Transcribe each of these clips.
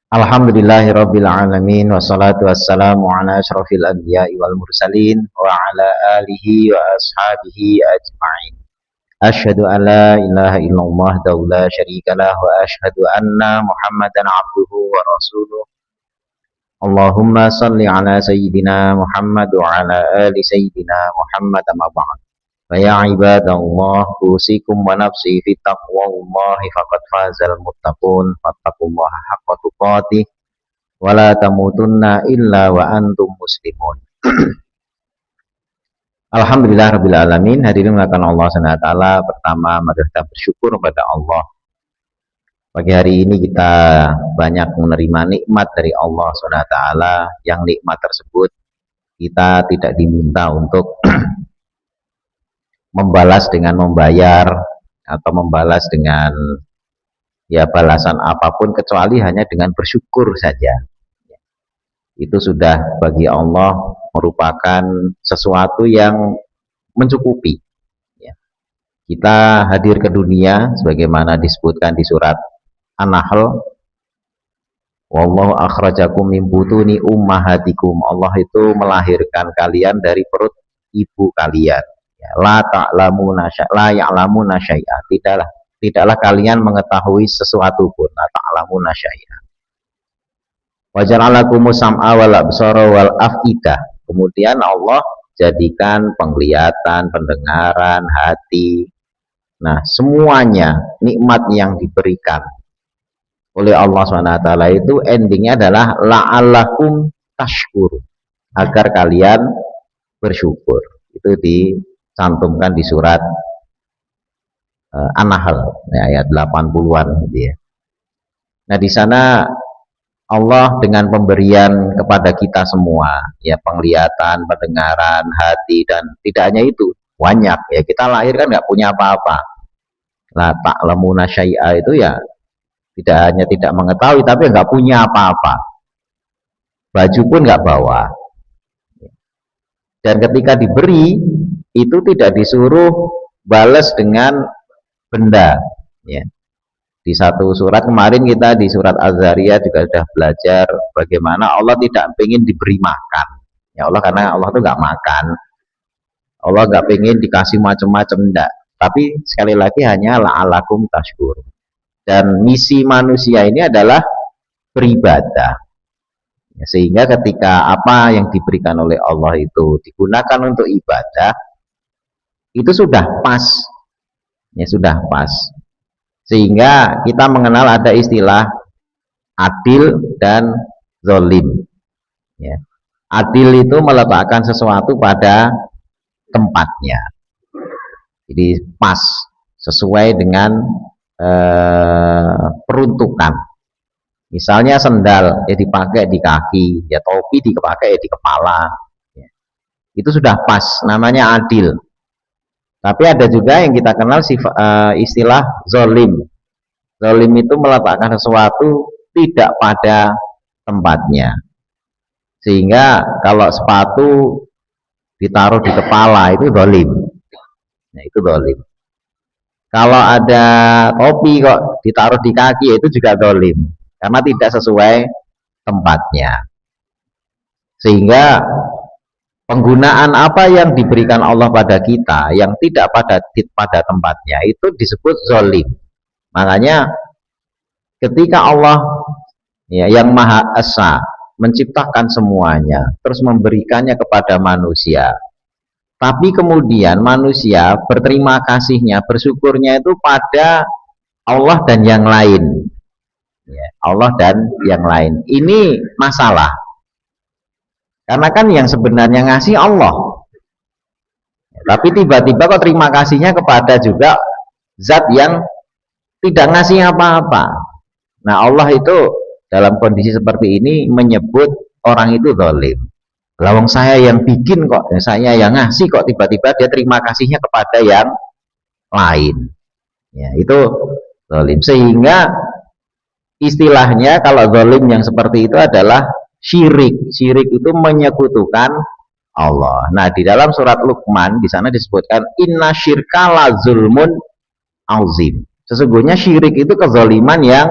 Alhamdulillahirabbil alamin wassalatu wassalamu ala asyrafil anbiya'i wal mursalin wa ala alihi wa ashabihi ajma'in. Asyhadu an la ilaha illallah la syarikalah wa asyhadu anna Muhammadan abduhu wa rasuluh. Allahumma salli ala sayyidina Muhammad wa ala ali sayyidina Muhammad amma ba'd. Fa ya ibadallah usikum wa nafsi fi taqwallahi faqad fazal muttaqun fattaqullaha haqqa tuqatih wala tamutunna illa wa antum muslimun. Alhamdulillah rabbil alamin. Hadirin mengatakan Allah SWT. Pertama, mari kita bersyukur kepada Allah. Pagi hari ini kita banyak menerima nikmat dari Allah SWT, yang nikmat tersebut kita tidak diminta untuk membalas dengan membayar atau membalas dengan balasan apapun kecuali hanya dengan bersyukur saja. Itu sudah bagi Allah merupakan sesuatu yang mencukupi. Kita hadir ke dunia sebagaimana disebutkan di surat An-Nahl, wallahu akhrajakum min butuni ummahatikum. Allah itu melahirkan kalian dari perut ibu kalian. La ta'lamuna syai'a. Tidaklah kalian mengetahui sesuatu pun. La ta'lamuna syai'a. Wa ja'alakumus sam'a wal absara wal af'idah. Kemudian Allah jadikan penglihatan, pendengaran, hati. Nah, semuanya nikmat yang diberikan oleh Allah SWT itu endingnya adalah la'allakum tashkur, agar kalian bersyukur. Itu dicantumkan di surat An-Nahl ayat 80-an gitu ya. Nah, di sana Allah dengan pemberian kepada kita semua, ya, penglihatan, pendengaran, hati, dan tidak hanya itu, banyak ya. Kita lahir kan nggak punya apa-apa. La ta'lamuna syai'a itu ya tidak hanya tidak mengetahui, tapi nggak punya apa-apa. Baju pun nggak bawa. Dan ketika diberi itu tidak disuruh balas dengan benda, ya. Di satu surat kemarin kita di surat Az-Zariyat juga sudah belajar bagaimana Allah tidak ingin diberi makan. Ya Allah, karena Allah itu nggak makan. Allah nggak ingin dikasih macam-macam, enggak. Tapi sekali lagi hanya la'alakum tashkur. Dan misi manusia ini adalah beribadah. Ya, sehingga ketika apa yang diberikan oleh Allah itu digunakan untuk ibadah, itu sudah pas. Ya, sudah pas. Sehingga kita mengenal ada istilah adil dan zolim. Ya. Adil itu meletakkan sesuatu pada tempatnya, jadi pas, sesuai dengan peruntukan. Misalnya sendal ya dipakai di kaki, ya topi dipakai di kepala, ya. Itu sudah pas, namanya adil. Tapi ada juga yang kita kenal istilah zolim. Zolim itu meletakkan sesuatu tidak pada tempatnya. Sehingga kalau sepatu ditaruh di kepala itu zolim. Nah, itu zolim. Kalau ada topi kok ditaruh di kaki itu juga zolim, karena tidak sesuai tempatnya. Sehingga penggunaan apa yang diberikan Allah pada kita yang tidak pada tempatnya itu disebut zolim. Makanya ketika Allah, ya, yang Maha Esa menciptakan semuanya terus memberikannya kepada manusia, tapi kemudian manusia berterima kasihnya, bersyukurnya itu pada Allah dan yang lain, ya, Allah dan yang lain. Ini masalah. Karena kan yang sebenarnya ngasih Allah, tapi tiba-tiba kok terima kasihnya kepada juga zat yang tidak ngasih apa-apa. Nah, Allah itu dalam kondisi seperti ini menyebut orang itu zalim. Lawang saya yang bikin kok, saya yang ngasih kok tiba-tiba dia terima kasihnya kepada yang lain. Ya, itu zalim. Sehingga istilahnya kalau zalim yang seperti itu adalah syirik. Syirik itu menyekutukan Allah. Nah, di dalam surat Luqman di sana disebutkan inna syirka la zulmun azim. Sesungguhnya syirik itu kezaliman yang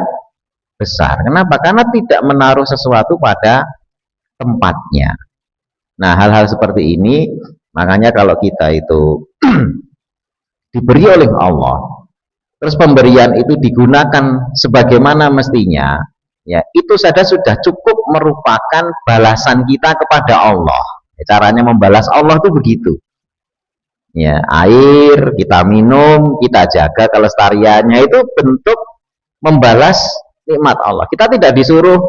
besar. Kenapa? Karena tidak menaruh sesuatu pada tempatnya. Nah, hal-hal seperti ini makanya kalau kita itu diberi oleh Allah, terus pemberian itu digunakan sebagaimana mestinya, ya itu saja sudah cukup merupakan balasan kita kepada Allah. Caranya membalas Allah itu begitu. Ya, air kita minum, kita jaga kelestariannya, itu bentuk membalas nikmat Allah. Kita tidak disuruh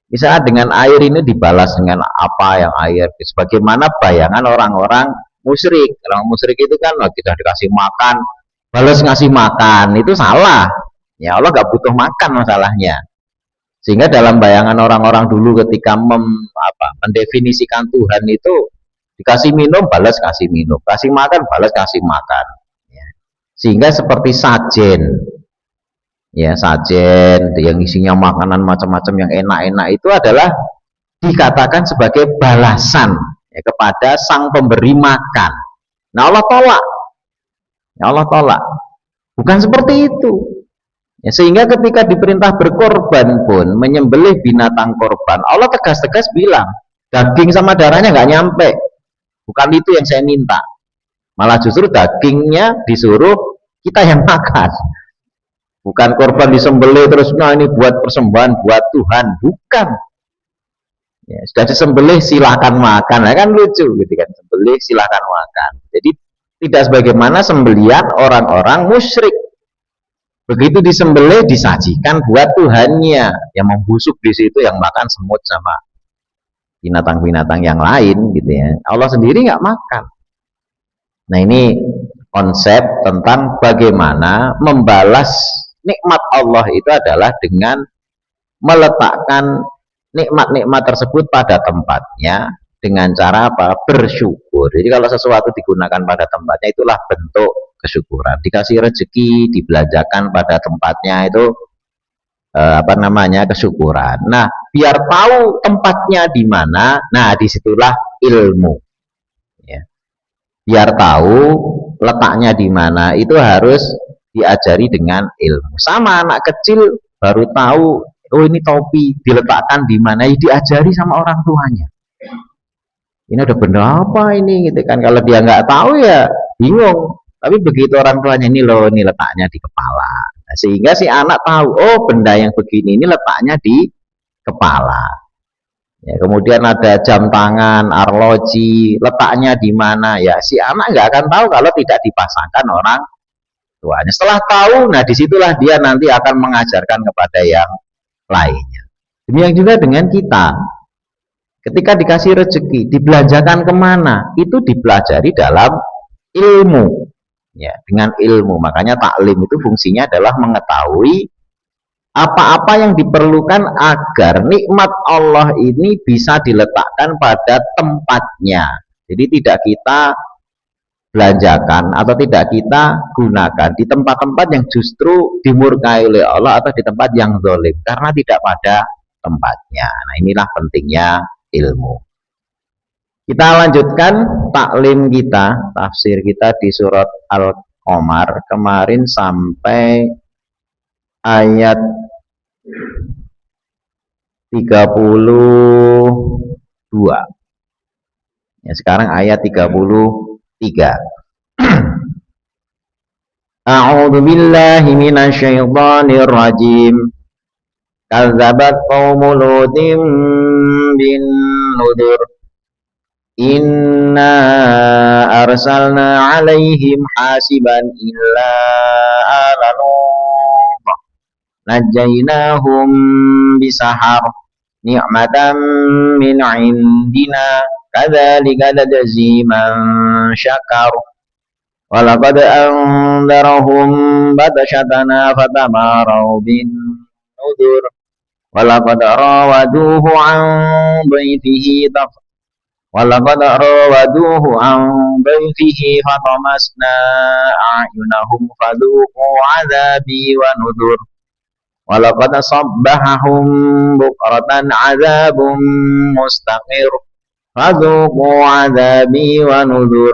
misalnya dengan air ini dibalas dengan apa yang air, sebagaimana bayangan orang-orang musyrik. Orang musyrik itu kan kita dikasih makan, balas ngasih makan, itu salah. Ya Allah nggak butuh makan masalahnya. Sehingga dalam bayangan orang-orang dulu ketika mendefinisikan Tuhan itu dikasih minum, balas kasih minum, kasih makan, balas kasih makan. Ya. Sehingga seperti sajen. Ya, sajen yang isinya makanan macam-macam yang enak-enak itu adalah dikatakan sebagai balasan ya, kepada sang pemberi makan. Nah, Allah tolak. Ya, Allah tolak. Bukan seperti itu. Ya, sehingga ketika diperintah berkorban pun, menyembelih binatang korban, Allah tegas-tegas bilang, daging sama darahnya nggak nyampe. Bukan itu yang saya minta. Malah justru dagingnya disuruh kita yang makan. Bukan korban disembelih terus, nah ini buat persembahan buat Tuhan, bukan. Ya, sudah disembelih silakan makan, nah, kan lucu gitu kan, sembelih silakan makan. Jadi tidak sebagaimana sembelihan orang-orang musyrik. Begitu disembelih disajikan buat Tuhannya, yang membusuk di situ, yang makan semut sama binatang-binatang yang lain gitu ya. Allah sendiri nggak makan. Nah, ini konsep tentang bagaimana membalas nikmat Allah itu adalah dengan meletakkan nikmat-nikmat tersebut pada tempatnya dengan cara apa? Bersyukur. Jadi kalau sesuatu digunakan pada tempatnya, itulah bentuk kesyukuran. Dikasih rezeki, dibelanjakan pada tempatnya, itu kesyukuran. Nah, biar tahu tempatnya di mana, nah disitulah ilmu. Ya. Biar tahu letaknya di mana, itu harus diajari dengan ilmu. Sama anak kecil baru tahu, oh ini topi diletakkan di mana, ya diajari sama orang tuanya. Ini udah bener apa ini gitu kan. Kalau dia nggak tahu ya bingung. Tapi begitu orang tuanya, ini loh, ini letaknya di kepala. Nah, sehingga si anak tahu, oh benda yang begini ini letaknya di kepala. Ya, kemudian ada jam tangan, arloji, letaknya di mana, ya si anak nggak akan tahu kalau tidak dipasangkan orang tuanya. Setelah tahu, nah disitulah dia nanti akan mengajarkan kepada yang lainnya. Demikian juga dengan kita. Ketika dikasih rezeki, dibelanjakan kemana? Itu dipelajari dalam ilmu. Ya, dengan ilmu. Makanya taklim itu fungsinya adalah mengetahui apa-apa yang diperlukan agar nikmat Allah ini bisa diletakkan pada tempatnya. Jadi tidak kita belanjakan atau tidak kita gunakan di tempat-tempat yang justru dimurkai oleh Allah, atau di tempat yang zalim karena tidak pada tempatnya. Nah, inilah pentingnya ilmu. Kita lanjutkan taklim kita, tafsir kita di surat Al-Qamar kemarin sampai ayat 32. Ya, sekarang ayat 33. A'udzu billahi minasyaitonir rajim. Kazzabat qaumul Lutin bin Nudur. Inna arsalna 'alaihim hasiban illa ala Nuh najaynahum bisahar ni'matan min 'indina kadzalika najzi man syakar walaqad anzarahum batashatana fatamaru bin nudur walaqad rawaduhu an dhayfihi fatamasna a'yunahum fadhuqu 'adzabi wa nudur walaqad sabbahahum bukratan 'adzabun mustaqir fadhuqu 'adzabi wa nudur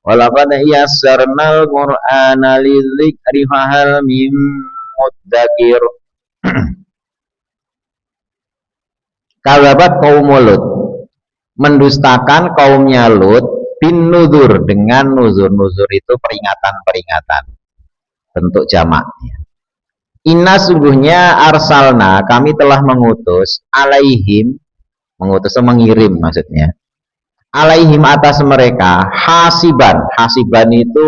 walaqad yassarnal qur'ana lidzikri fahal min mudzakir. Kadzabat kaum Lut, mendustakan kaumnya Lut bin nuzur, dengan nuzur. Nuzur itu peringatan-peringatan, bentuk jamaknya. Inna sungguhnya arsalna, kami telah mengutus, alaihim, mengutus itu mengirim maksudnya, alaihim atas mereka, hasiban. Hasiban itu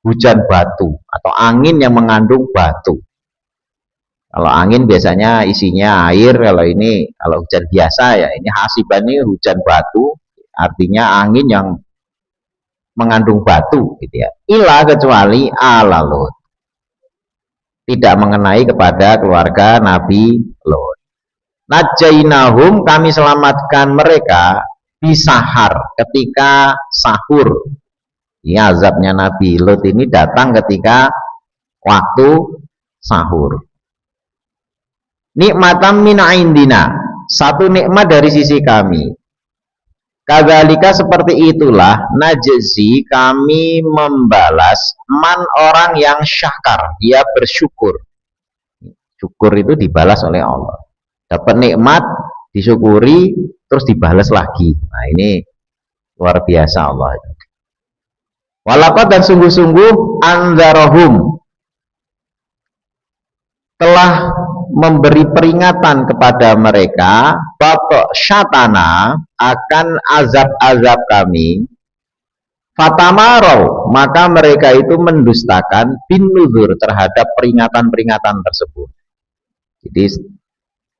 hujan batu atau angin yang mengandung batu. Kalau angin biasanya isinya air, kalau hujan biasa ya ini hasiban, ini hujan batu, artinya angin yang mengandung batu gitu ya. Ila kecuali ala Lut, tidak mengenai kepada keluarga Nabi Lut. Najainahum, kami selamatkan mereka bisahar, ketika sahur. Ya, azabnya Nabi Lut ini datang ketika waktu sahur. Nikmatan min indina, satu nikmat dari sisi kami. Kadzalika, seperti itulah, najzi, kami membalas man, orang yang syakar, dia bersyukur. Syukur itu dibalas oleh Allah. Dapat nikmat, disyukuri, terus dibalas lagi. Nah, ini luar biasa Allah. Walaqad, dan sungguh-sungguh, anzarahum, telah memberi peringatan kepada mereka, batok syatana, akan azab-azab kami. Fatamarau, maka mereka itu mendustakan bin nuzur, terhadap peringatan-peringatan tersebut. Jadi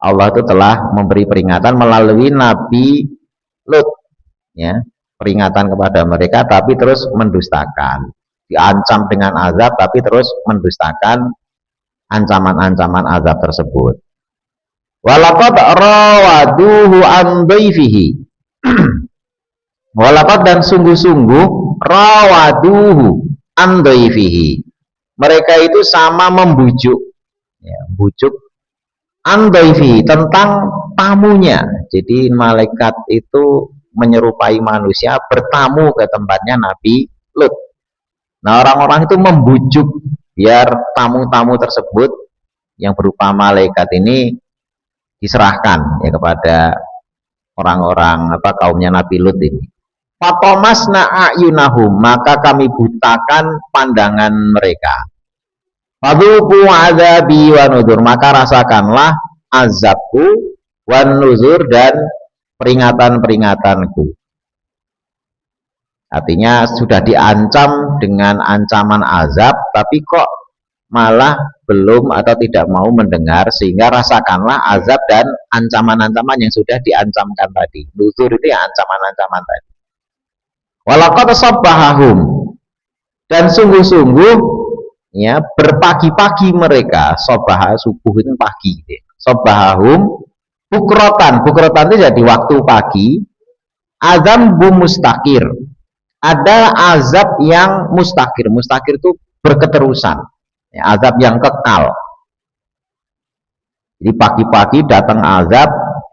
Allah itu telah memberi peringatan melalui Nabi Lut, ya, peringatan kepada mereka, tapi terus mendustakan, diancam dengan azab, tapi terus mendustakan ancaman-ancaman azab tersebut. Walaqad rawaduhu an dhaifihi, walaqad, dan sungguh-sungguh, rawaduhu an dhaifihi, mereka itu sama membujuk, ya, bujuk an dhaifihi, tentang tamunya. Jadi malaikat itu menyerupai manusia bertamu ke tempatnya Nabi Lut. Nah, orang-orang itu membujuk biar tamu-tamu tersebut yang berupa malaikat ini diserahkan ya kepada orang-orang kaumnya Nabi Lut ini. Fatomasna a'yunahum, maka kami butakan pandangan mereka. Fadzuqu azabi wa nuzur, maka rasakanlah azabku, wan nuzur, dan peringatan-peringatanku. Artinya sudah diancam dengan ancaman azab, tapi kok malah belum atau tidak mau mendengar, sehingga rasakanlah azab dan ancaman-ancaman yang sudah diancamkan tadi. Nuzur itu ya ancaman-ancaman tadi. Walaqad sabbahahum, dan sungguh-sungguh ya berpagi-pagi mereka. Sabah, subuh itu pagi. Sabbahahum bukrotan, bukrotan itu jadi waktu pagi. Azam bu mustakir, ada azab yang mustakir. Mustakir itu berketerusan, ya, azab yang kekal. Jadi pagi-pagi datang azab,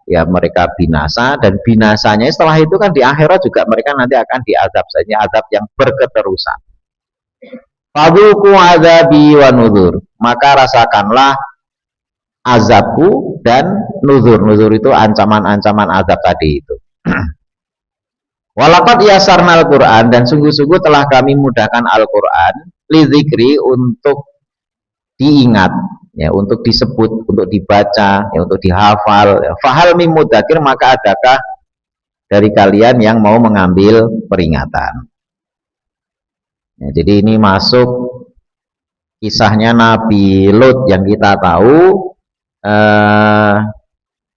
ya mereka binasa, dan binasanya setelah itu kan di akhirat juga mereka nanti akan diazab saja, azab yang berketerusan. Fadzuqu azabi wa nuzur, maka rasakanlah azabku dan nuzur. Nuzur itu ancaman-ancaman azab tadi itu. Walaqad yasarnal Quran, dan sungguh-sungguh telah kami mudahkan Al-Quran, lidzikri, untuk diingat, ya, untuk disebut, untuk dibaca, ya, untuk dihafal. Fahal mim mudzakir, maka adakah dari kalian yang mau mengambil peringatan? Ya, jadi ini masuk kisahnya Nabi Lut yang kita tahu.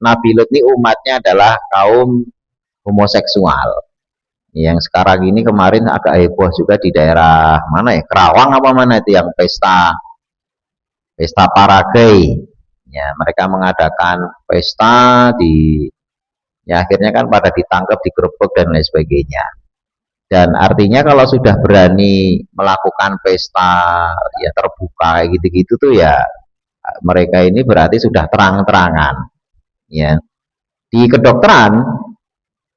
Nabi Lut ini umatnya adalah kaum homoseksual. Yang sekarang ini, kemarin agak heboh juga di daerah mana ya, Kerawang apa mana itu, yang pesta paragai, ya, mereka mengadakan pesta ya akhirnya kan pada ditangkap, digerebek dan lain sebagainya. Dan artinya kalau sudah berani melakukan pesta ya terbuka kayak gitu-gitu tuh ya, mereka ini berarti sudah terang-terangan, ya. Di kedokteran,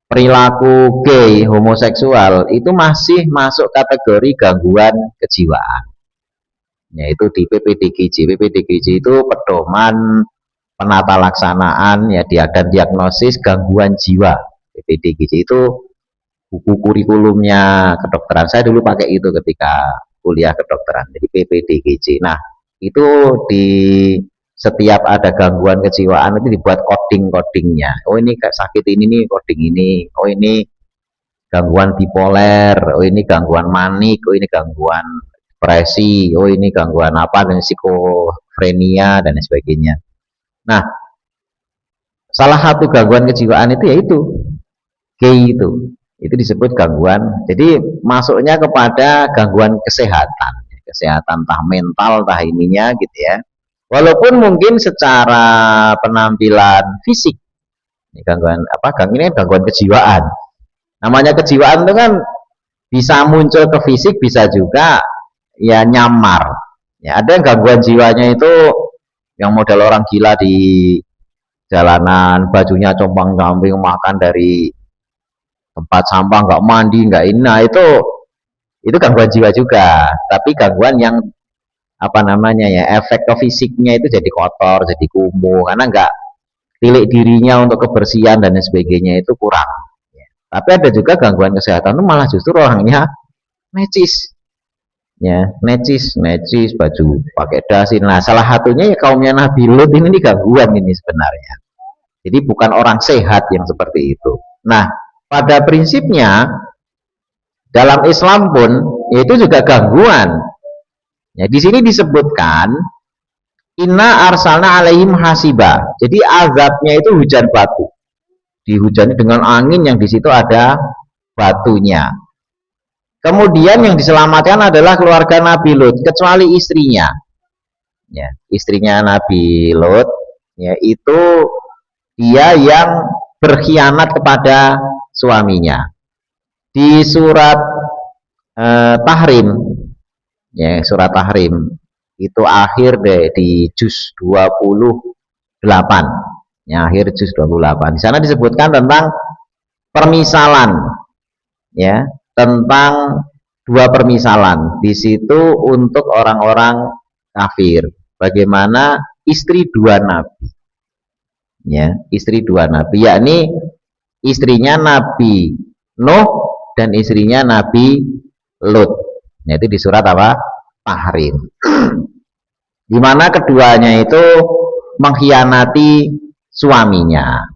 perilaku gay, homoseksual itu masih masuk kategori gangguan kejiwaan, yaitu di PPDGJ. PPDGJ itu pedoman penata laksanaan ya dia dan diagnosis gangguan jiwa PPDGJ. Itu buku kurikulumnya kedokteran. Saya dulu pakai itu ketika kuliah kedokteran. Jadi PPDGJ. Nah, itu di setiap ada gangguan kejiwaan itu dibuat coding-codingnya. Oh ini sakit ini nih coding ini. Oh ini gangguan bipoler. Oh ini gangguan manik. Oh ini gangguan depresi. Oh ini gangguan apa dan psikofrenia dan sebagainya. Nah, salah satu gangguan kejiwaan itu yaitu G itu disebut gangguan. Jadi masuknya kepada gangguan kesehatan entah mental entah ininya gitu ya. Walaupun mungkin secara penampilan fisik ini gangguan apa ini gangguan kejiwaan. Namanya kejiwaan itu kan bisa muncul ke fisik, bisa juga ya nyamar. Ya, ada yang gangguan jiwanya itu yang model orang gila di jalanan, bajunya compang-camping, makan dari tempat sampah, nggak mandi, nggak ini. Nah, itu gangguan jiwa juga, tapi gangguan yang apa namanya ya, efek ke fisiknya itu jadi kotor, jadi kumuh, karena nggak tilik dirinya untuk kebersihan dan sebagainya itu kurang. Tapi ada juga gangguan kesehatan itu malah justru orangnya necis, ya necis baju pakai dasi. Nah, salah satunya ya kaumnya Nabi Lut ini gangguan ini sebenarnya. Jadi bukan orang sehat yang seperti itu. Nah, pada prinsipnya dalam Islam pun itu juga gangguan. Ya, di sini disebutkan inna arsalna alaihim hasiba. Jadi azabnya itu hujan batu. Dihujani dengan angin yang di situ ada batunya. Kemudian yang diselamatkan adalah keluarga Nabi Lut kecuali istrinya. Ya, istrinya Nabi Lut ya itu dia yang berkhianat kepada suaminya. Di surat Tahrim ya, surat Tahrim itu akhir deh di juz 28 ya, akhir juz 28. Di sana disebutkan tentang permisalan ya, tentang dua permisalan di situ untuk orang-orang kafir, bagaimana istri dua nabi ya, istri dua nabi yakni istrinya Nabi Nuh dan istrinya Nabi Lut. Nah, itu di surat apa? Tahrim. Di mana keduanya itu mengkhianati suaminya.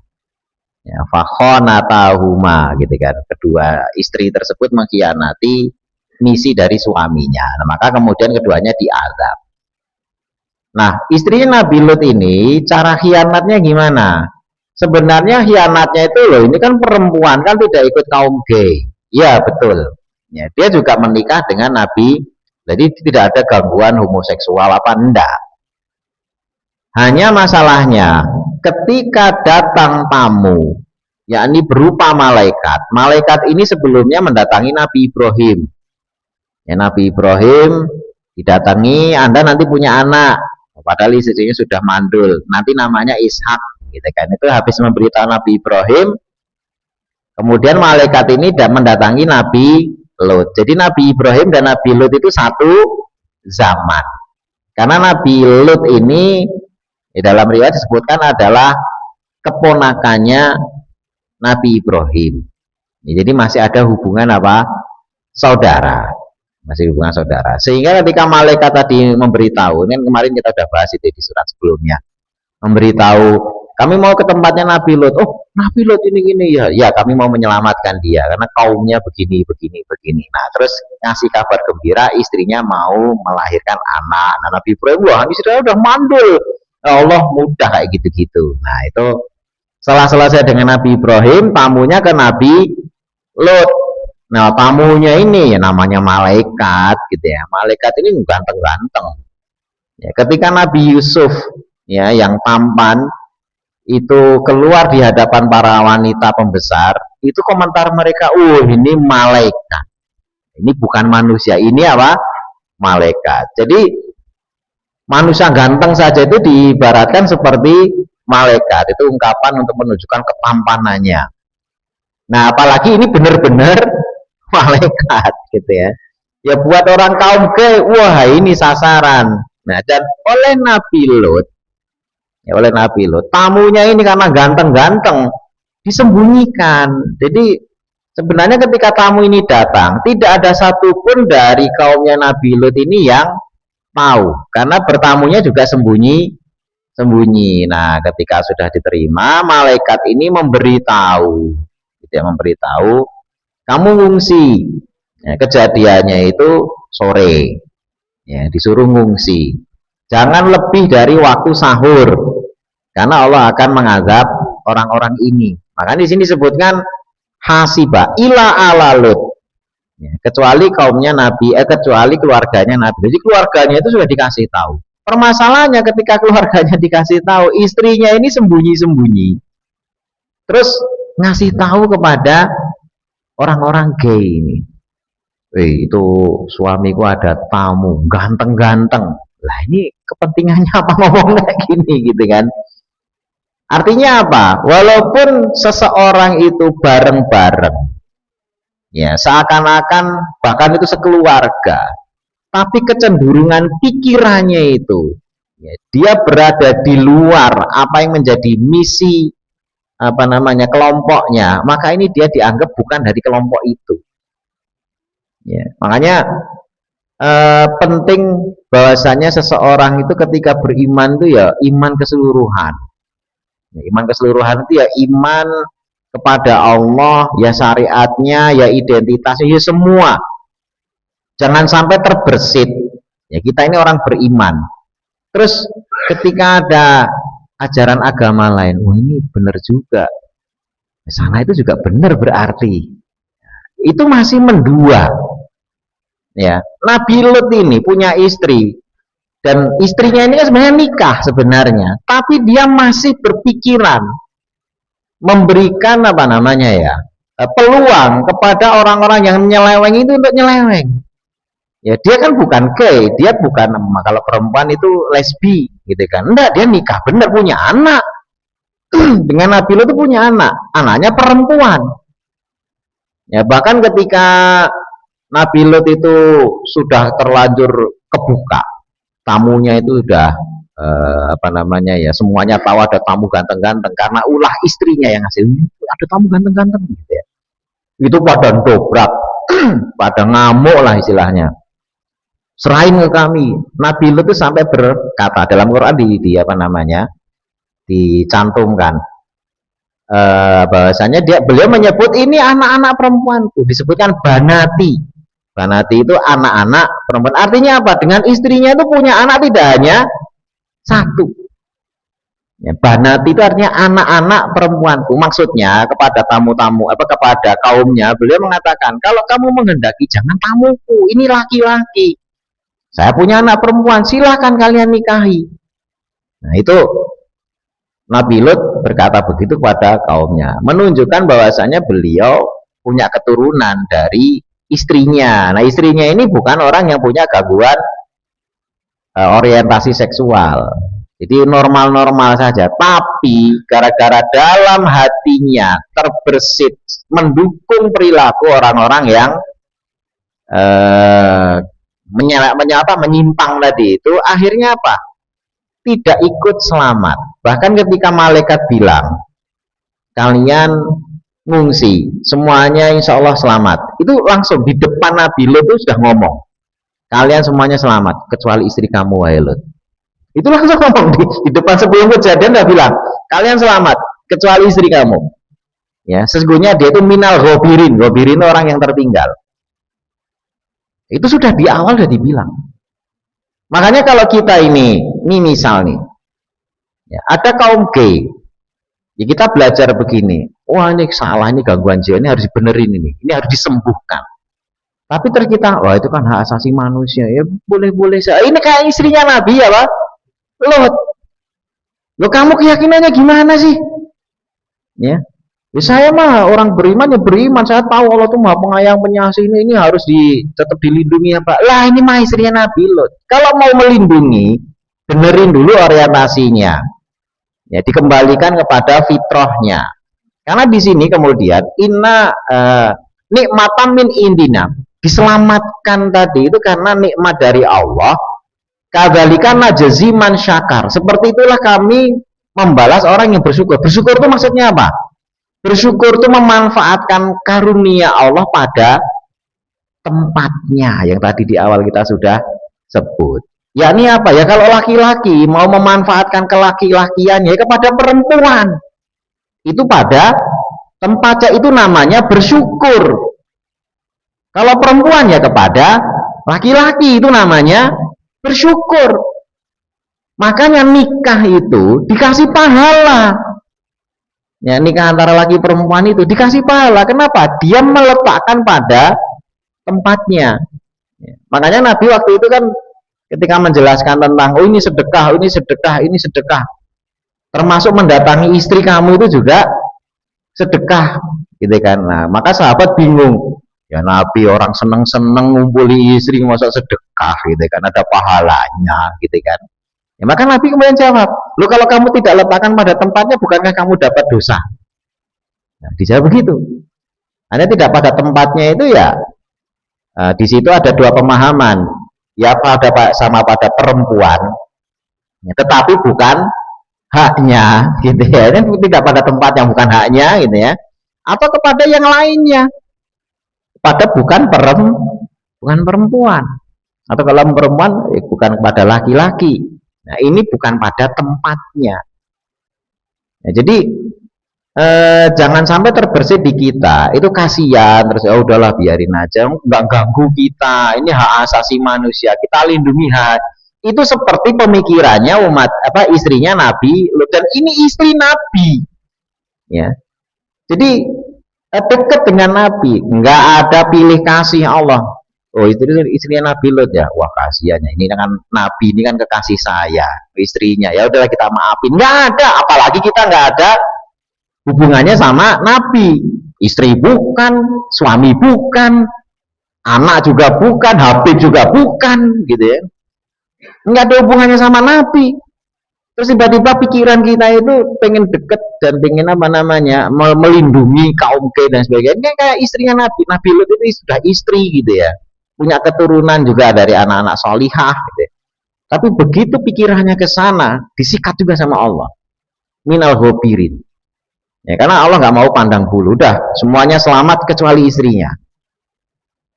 Ya, fakhonatahuma gitu kan. Kedua istri tersebut mengkhianati misi dari suaminya. Nah, maka kemudian keduanya diazab. Nah, istrinya Nabi Lut ini cara khianatnya gimana? Sebenarnya khianatnya itu loh, ini kan perempuan kan tidak ikut kaum gay. Ya betul. Ya, dia juga menikah dengan Nabi, jadi tidak ada gangguan homoseksual apa enggak. Hanya masalahnya ketika datang tamu, yakni berupa malaikat. Malaikat ini sebelumnya mendatangi Nabi Ibrahim. Ya, Nabi Ibrahim didatangi, Anda nanti punya anak. Padahal istrinya sudah mandul. Nanti namanya Ishak, gitu kan. Itu habis memberitahu Nabi Ibrahim. Kemudian malaikat ini mendatangi Nabi Lut. Jadi Nabi Ibrahim dan Nabi Lut itu satu zaman. Karena Nabi Lut ini di dalam riwayat disebutkan adalah keponakannya Nabi Ibrahim. Ya, jadi masih ada hubungan apa? Saudara. Masih hubungan saudara. Sehingga ketika malaikat tadi memberitahu, ini kemarin kita sudah bahas itu di surat sebelumnya. Memberitahu, kami mau ke tempatnya Nabi Lut. Oh, Nabi Lut ini ya. Ya, kami mau menyelamatkan dia karena kaumnya begini. Nah, terus ngasih kabar gembira istrinya mau melahirkan anak. Nah, Nabi Ibrahim, wah, istrinya udah mandul. Ya Allah, mudah kayak gitu-gitu. Nah, itu setelah selesai dengan Nabi Ibrahim, tamunya ke Nabi Lut. Nah, tamunya ini ya namanya malaikat gitu ya. Malaikat ini ganteng-ganteng. Ya, ketika Nabi Yusuf ya yang tampan itu keluar di hadapan para wanita pembesar, itu komentar mereka, ini malaikat. Ini bukan manusia, ini apa? Malaikat. Jadi manusia ganteng saja itu diibaratkan seperti malaikat. Itu ungkapan untuk menunjukkan ketampanannya. Nah, apalagi ini benar-benar malaikat gitu ya. Ya buat orang kaum ke, wah ini sasaran. Nah, dan oleh Nabi Lut ya oleh Nabi Lut. Tamunya ini karena ganteng-ganteng disembunyikan. Jadi sebenarnya ketika tamu ini datang, tidak ada satupun dari kaumnya Nabi Lut ini yang tahu, karena bertamunya juga sembunyi. Nah, ketika sudah diterima, malaikat ini memberitahu, gitu ya, memberitahu, kamu ngungsi. Ya, kejadiannya itu sore, ya, disuruh ngungsi. Jangan lebih dari waktu sahur, karena Allah akan mengazab orang-orang ini. Makanya di sini disebutkan hasiba ila ala Lut. Ya, kecuali kaumnya Nabi, kecuali keluarganya Nabi. Jadi keluarganya itu sudah dikasih tahu. Permasalahannya ketika keluarganya dikasih tahu, istrinya ini sembunyi-sembunyi. Terus ngasih tahu kepada orang-orang gay ini. Itu suamiku ada tamu, ganteng-ganteng. Lah ini kepentingannya apa ngomong kayak gini gitu kan? Artinya apa? Walaupun seseorang itu bareng-bareng, ya seakan-akan bahkan itu sekeluarga, tapi kecenderungan pikirannya itu, ya, dia berada di luar apa yang menjadi misi apa namanya kelompoknya, maka ini dia dianggap bukan dari kelompok itu. Ya, makanya penting bahwasanya seseorang itu ketika beriman itu ya iman keseluruhan. Ya, iman keseluruhan itu ya iman kepada Allah, ya syariatnya, ya identitasnya, ya semua. Jangan sampai terbersit. Ya kita ini orang beriman. Terus ketika ada ajaran agama lain, wah ini benar juga. Sana itu juga benar berarti. Itu masih mendua. Ya, Nabi Lut ini punya istri dan istrinya ini kan sebenarnya nikah sebenarnya, tapi dia masih berpikiran memberikan apa namanya ya peluang kepada orang-orang yang menyeleweng itu untuk nyeleweng. Ya dia kan bukan gay, dia bukan, kalau perempuan itu lesbi gitu kan, enggak, dia nikah bener punya anak dengan Nabi Lut itu punya anaknya perempuan. Ya bahkan ketika Nabi Lut itu sudah terlanjur kebuka, tamunya itu sudah apa namanya ya, semuanya tahu ada tamu ganteng-ganteng karena ulah istrinya yang ngasih, ada tamu ganteng-ganteng gitu ya. Itu pada dobrak, pada ngamuk lah istilahnya. Serahin ke kami. Nabi Lut itu sampai berkata dalam Quran di apa namanya dicantumkan bahwasanya beliau menyebut ini anak-anak perempuanku, disebutkan banati. Banati itu anak-anak perempuan. Artinya apa? Dengan istrinya itu punya anak tidak hanya satu. Ya, banati itu artinya anak-anak perempuanku. Maksudnya kepada tamu-tamu, kepada kaumnya, beliau mengatakan, kalau kamu menghendaki jangan tamuku, ini laki-laki. Saya punya anak perempuan, silahkan kalian nikahi. Nah itu Nabi Lut berkata begitu kepada kaumnya, menunjukkan bahwasanya beliau punya keturunan dari istrinya. Nah istrinya ini bukan orang yang punya gangguan orientasi seksual, jadi normal-normal saja, tapi gara-gara dalam hatinya terbersit mendukung perilaku orang-orang yang menyimpang tadi itu, akhirnya apa? Tidak ikut selamat. Bahkan ketika malaikat bilang kalian ngungsi, semuanya insya Allah selamat, itu langsung di depan Nabi Lut itu sudah ngomong, kalian semuanya selamat kecuali istri kamu wahai Lut. Itu langsung ngomong di depan, sebelum kejadian dia bilang kalian selamat kecuali istri kamu. Ya, sesungguhnya dia itu minal ghabirin. Ghabirin orang yang tertinggal. Itu sudah di awal sudah dibilang. Makanya kalau kita ini misal nih, ya, ada kaum gay, ya kita belajar begini, wah ini salah, ini gangguan jiwa, ini harus dibenerin, ini harus disembuhkan. Tapi terkita, wah itu kan hak asasi manusia, ya boleh-boleh saja. Ini kayak istrinya Nabi ya Pak. Lo kamu keyakinannya gimana sih? Ya, saya mah orang beriman ya beriman, saya tahu Allah tuh maha penyayang penyasih, ini harus tetap dilindungi ya Pak. Lah ini mah istrinya Nabi Lut. Kalau mau melindungi, benerin dulu orientasinya. Ya, dikembalikan kepada fitrahnya. Karena di sini kemudian inna nikmatan min indina, diselamatkan tadi itu karena nikmat dari Allah. Kadzalika najzi man syakar. Seperti itulah kami membalas orang yang bersyukur. Bersyukur itu maksudnya apa? Bersyukur itu memanfaatkan karunia Allah pada tempatnya yang tadi di awal kita sudah sebut. Yakni apa ya, kalau laki-laki mau memanfaatkan kelaki-lakiannya kepada perempuan, itu pada tempatnya, itu namanya bersyukur. Kalau perempuan ya kepada laki-laki, itu namanya bersyukur. Makanya nikah itu dikasih pahala. Ya, nikah antara laki perempuan itu dikasih pahala. Kenapa? Dia meletakkan pada tempatnya. Ya. Makanya Nabi waktu itu kan ketika menjelaskan tentang oh ini sedekah, ini sedekah, ini sedekah, termasuk mendatangi istri kamu itu juga sedekah, gitu kan. Nah, maka sahabat bingung. Ya Nabi orang seneng-seneng ngumpuli istri masa sedekah, gitu kan, ada pahalanya, gitu kan. Ya, maka Nabi kemudian jawab, lu kalau kamu tidak letakkan pada tempatnya, bukankah kamu dapat dosa? Nah, dijawab begitu. Hanya tidak pada tempatnya itu ya, di situ ada dua pemahaman. Ya pada sama pada perempuan, ya, tetapi bukan haknya, gitu ya. Ini tidak pada tempat yang bukan haknya, gitu ya. Atau kepada yang lainnya, pada bukan perempuan. Atau kalau perempuan bukan kepada laki-laki. Nah, ini bukan pada tempatnya. Nah, jadi jangan sampai terbersih di kita. Itu kasihan, terus ya udahlah biarin aja, nggak ganggu kita. Ini hak asasi manusia, kita lindungi hak. Itu seperti pemikirannya umat istrinya Nabi Lut, dan ini istri Nabi. Ya. Jadi dekat dengan Nabi, nggak ada pilih kasih Allah. Oh istrinya Nabi Lut ya, wah kasihannya. Ini kan Nabi, ini kan kekasih saya, istrinya. Ya udahlah kita maafin. Nggak ada, apalagi kita nggak ada hubungannya sama Nabi. Istri bukan, suami bukan, anak juga bukan, Habib juga bukan, gitu ya. Nggak ada hubungannya sama Nabi. Terus tiba-tiba pikiran kita itu pengen deket dan pengen melindungi kaum K dan sebagainya. Ini kayak istrinya Nabi. Nabi Lut itu sudah istri, gitu ya. Punya keturunan juga dari anak-anak solihah, gitu ya. Tapi begitu pikirannya ke sana, disikat juga sama Allah. Minal ghafirin. Ya, karena Allah nggak mau pandang bulu, udah semuanya selamat kecuali istrinya.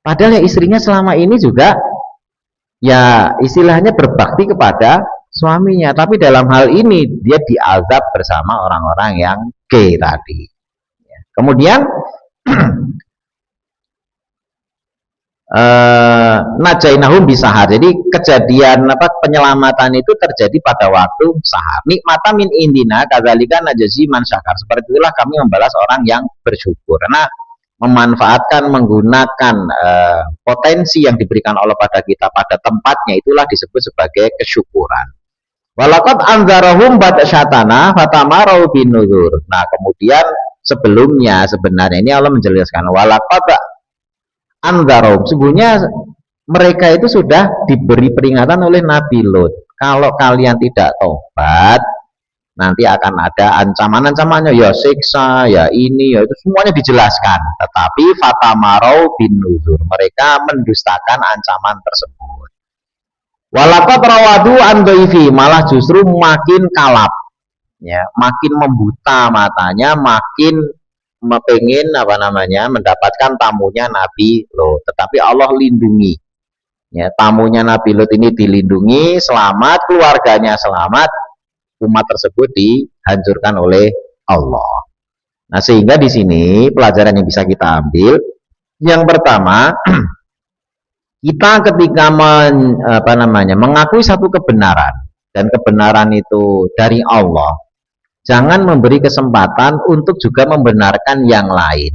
Padahal ya istrinya selama ini juga ya istilahnya berbakti kepada suaminya, tapi dalam hal ini dia diazab bersama orang-orang yang gay tadi. Ya. Kemudian najainahum bisahar. Jadi kejadian penyelamatan itu terjadi pada waktu sahar. Nikmata min indina kadzalika najzi man syakar. Seperti itulah kami membalas orang yang bersyukur. Karena memanfaatkan, menggunakan potensi yang diberikan Allah pada kita pada tempatnya, itulah disebut sebagai kesyukuran. Walaqad anzarahum batsyatana fatamarau binuzur. Nah, kemudian sebelumnya sebenarnya ini Allah menjelaskan walaqad anzarum, sesungguhnya mereka itu sudah diberi peringatan oleh Nabi Lut. Kalau kalian tidak tobat, nanti akan ada ancaman-ancamannya, ya siksa, ya ini, ya itu semuanya dijelaskan. Tetapi fatamarau bin nuzur, mereka mendustakan ancaman tersebut. Walaqad rawadu an dhaifi, malah justru makin kalap, ya, makin membuta matanya, makin pengen mendapatkan tamunya Nabi Lut, tetapi Allah lindungi, ya, tamunya Nabi Lut ini dilindungi, selamat, keluarganya selamat, umat tersebut dihancurkan oleh Allah. Nah, sehingga di sini pelajaran yang bisa kita ambil, yang pertama, kita ketika mengakui satu kebenaran dan kebenaran itu dari Allah, jangan memberi kesempatan untuk juga membenarkan yang lain,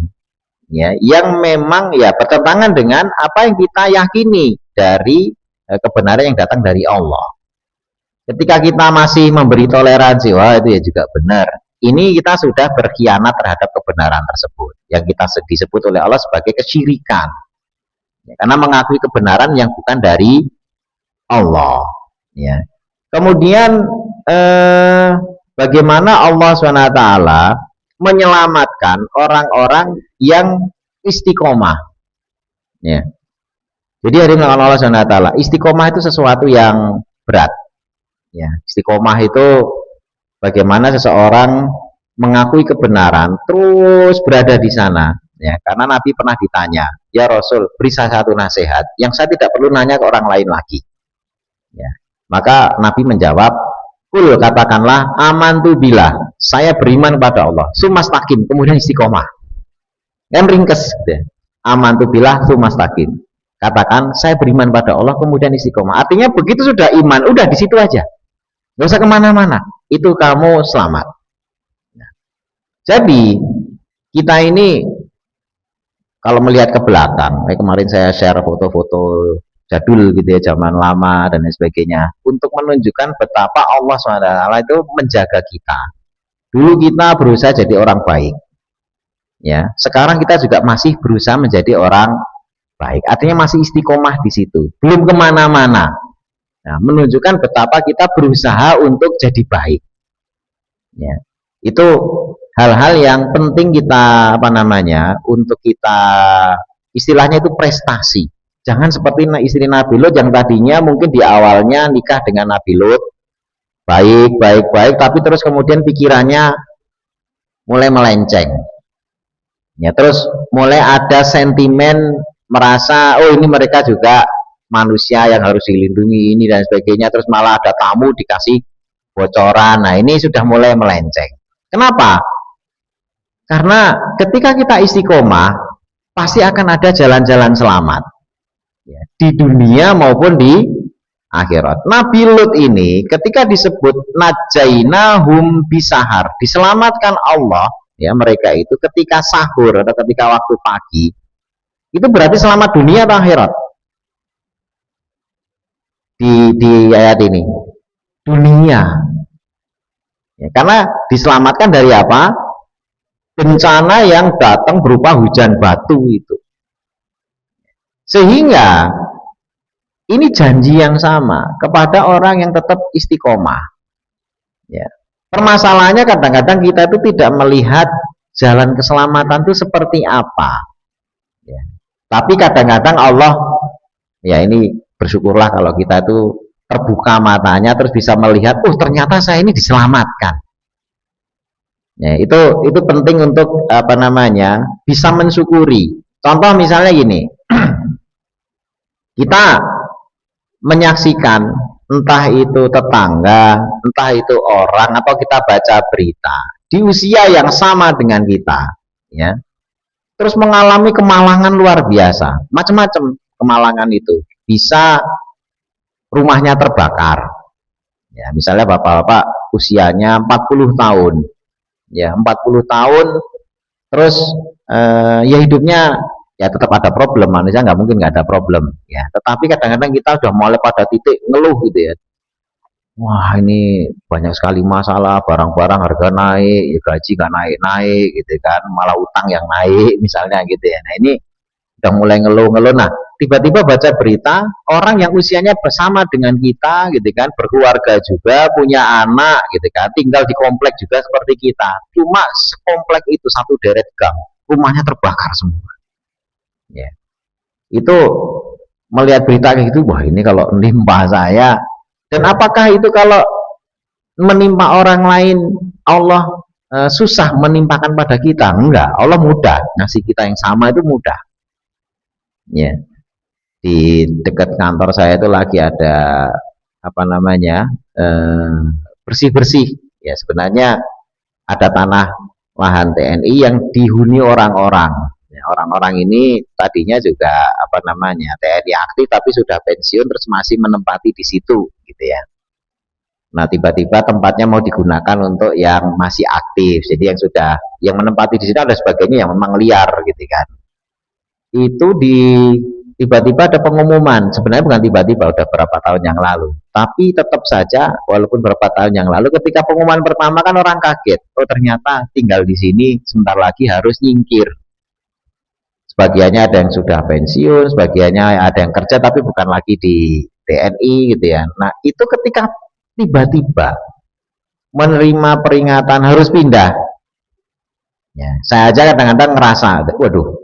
ya, yang memang ya bertentangan dengan apa yang kita yakini dari kebenaran yang datang dari Allah. Ketika kita masih memberi toleransi, wah itu ya juga benar, ini kita sudah berkhianat terhadap kebenaran tersebut, yang kita disebut oleh Allah sebagai kesyirikan, ya, karena mengakui kebenaran yang bukan dari Allah, ya. Kemudian bagaimana Allah SWT menyelamatkan orang-orang yang istiqomah, ya. Jadi hari ini Allah SWT, istiqomah itu sesuatu yang berat, ya. Istiqomah itu bagaimana seseorang mengakui kebenaran terus berada di sana, ya, karena Nabi pernah ditanya, ya Rasul, beri saya satu nasihat yang saya tidak perlu nanya ke orang lain lagi, ya. Maka Nabi menjawab, kul, katakanlah, amantu billah, saya beriman kepada Allah, sumastakim, kemudian istiqomah, kan ringkes gitu. Amantu billah sumastakim, katakan saya beriman pada Allah kemudian istiqomah, artinya begitu sudah iman, udah di situ aja, nggak usah kemana-mana, itu kamu selamat. Jadi kita ini kalau melihat ke belakang, kemarin saya share foto-foto jadul gitu ya, zaman lama dan lain sebagainya, untuk menunjukkan betapa Allah SWT itu menjaga kita. Dulu kita berusaha jadi orang baik, ya. Sekarang kita juga masih berusaha menjadi orang baik. Artinya masih istiqomah di situ, belum kemana-mana. Nah, menunjukkan betapa kita berusaha untuk jadi baik. Ya, itu hal-hal yang penting kita untuk kita istilahnya itu prestasi. Jangan seperti istri Nabi Lut yang tadinya mungkin di awalnya nikah dengan Nabi Lut baik, tapi terus kemudian pikirannya mulai melenceng. Ya, terus mulai ada sentimen merasa oh ini mereka juga manusia yang harus dilindungi ini dan sebagainya, terus malah ada tamu dikasih bocoran. Nah, ini sudah mulai melenceng. Kenapa? Karena ketika kita istiqomah pasti akan ada jalan-jalan selamat, ya, di dunia maupun di akhirat. Nabi Lut ini ketika disebut najainahum bisahar, diselamatkan Allah, ya, mereka itu ketika sahur atau ketika waktu pagi, itu berarti selamat dunia atau akhirat? Di ayat ini dunia, ya, karena diselamatkan dari apa? Bencana yang datang berupa hujan batu itu. Sehingga ini janji yang sama kepada orang yang tetap istiqomah, ya. Permasalahannya kadang-kadang kita itu tidak melihat jalan keselamatan itu seperti apa, ya. Tapi kadang-kadang Allah, ya, ini bersyukurlah kalau kita itu terbuka matanya terus bisa melihat, oh ternyata saya ini diselamatkan. Ya, itu penting untuk bisa mensyukuri. Contoh misalnya gini, kita menyaksikan entah itu tetangga, entah itu orang, atau kita baca berita di usia yang sama dengan kita, ya, terus mengalami kemalangan luar biasa, macam-macam kemalangan itu, bisa rumahnya terbakar, ya, misalnya bapak-bapak usianya 40 tahun, ya, 40 tahun terus ya hidupnya ya tetap ada problem, manusia nggak mungkin nggak ada problem, ya, tetapi kadang-kadang kita udah mulai pada titik ngeluh gitu ya, wah ini banyak sekali masalah, barang-barang harga naik, ya, gaji nggak naik-naik gitu kan, malah utang yang naik misalnya gitu ya. Nah, ini udah mulai ngeluh-ngeluh. Nah, tiba-tiba baca berita orang yang usianya bersama dengan kita gitu kan, berkeluarga juga, punya anak gitu kan, tinggal di komplek juga seperti kita, cuma sekomplek itu satu deret gang rumahnya terbakar semua, ya. Itu melihat berita kayak gitu, wah ini kalau menimpa saya. Dan apakah itu kalau menimpa orang lain Allah susah menimpakan pada kita? Enggak, Allah mudah ngasih kita yang sama, itu mudah, ya. Di dekat kantor saya itu lagi ada bersih-bersih, ya, sebenarnya ada tanah lahan TNI yang dihuni orang-orang, ya, orang-orang ini tadinya juga TNI aktif tapi sudah pensiun terus masih menempati di situ gitu ya. Nah, tiba-tiba tempatnya mau digunakan untuk yang masih aktif, jadi yang menempati di situ ada sebagainya yang memang liar gitu kan. Itu tiba-tiba ada pengumuman, sebenarnya bukan tiba-tiba, udah berapa tahun yang lalu, tapi tetap saja walaupun berapa tahun yang lalu ketika pengumuman pertama kan orang kaget, oh ternyata tinggal di sini sebentar lagi harus nyingkir. Sebagiannya ada yang sudah pensiun, sebagiannya ada yang kerja tapi bukan lagi di TNI gitu ya. Nah, itu ketika tiba-tiba menerima peringatan harus pindah, ya, saya aja kadang-kadang ngerasa, waduh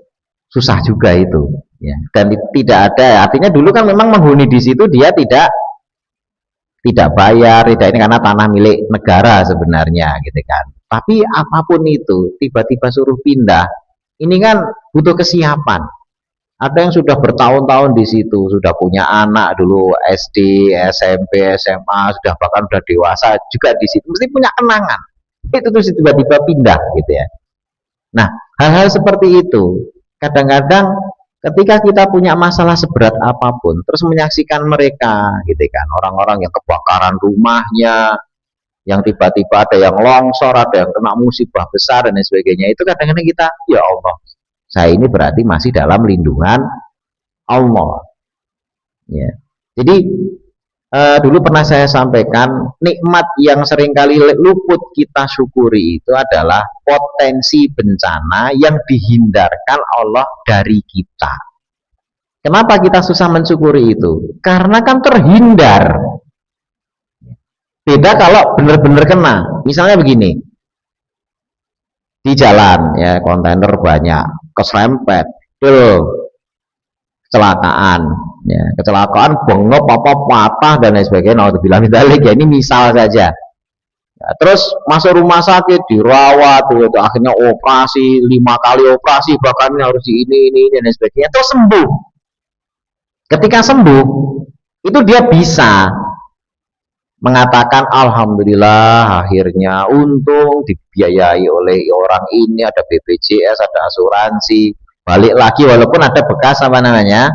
susah juga itu, ya. Dan tidak ada, artinya dulu kan memang menghuni di situ dia tidak tidak bayar, tidak ini karena tanah milik negara sebenarnya gitu kan. Tapi apapun itu, tiba-tiba suruh pindah, ini kan butuh kesiapan. Ada yang sudah bertahun-tahun di situ, sudah punya anak dulu SD, SMP, SMA, sudah bahkan sudah dewasa juga di situ, mesti punya kenangan. Itu terus tiba-tiba pindah gitu ya. Nah, hal-hal seperti itu kadang-kadang ketika kita punya masalah seberat apapun, terus menyaksikan mereka gitu kan, orang-orang yang kebakaran rumahnya, yang tiba-tiba ada yang longsor, ada yang kena musibah besar dan lain sebagainya, itu kadang-kadang kita, ya Allah, saya ini berarti masih dalam lindungan Allah. Ya. Jadi dulu pernah saya sampaikan, nikmat yang seringkali luput kita syukuri itu adalah potensi bencana yang dihindarkan Allah dari kita. Kenapa kita susah mensyukuri itu? Karena kan terhindar. Beda kalau benar-benar kena. Misalnya begini, di jalan ya kontainer banyak, keserempet, kecelakaan, ya kecelakaan bengep apa patah dan lain sebagainya. Naudzubillah min dzalik ya, ini misal saja. Ya, terus masuk rumah sakit dirawat, itu akhirnya operasi 5 kali operasi, bahkan harus di ini dan lain sebagainya. Terus sembuh. Ketika sembuh, itu dia bisa mengatakan alhamdulillah akhirnya untung dibiayai oleh orang ini, ada BPJS, ada asuransi, balik lagi walaupun ada bekas apa namanya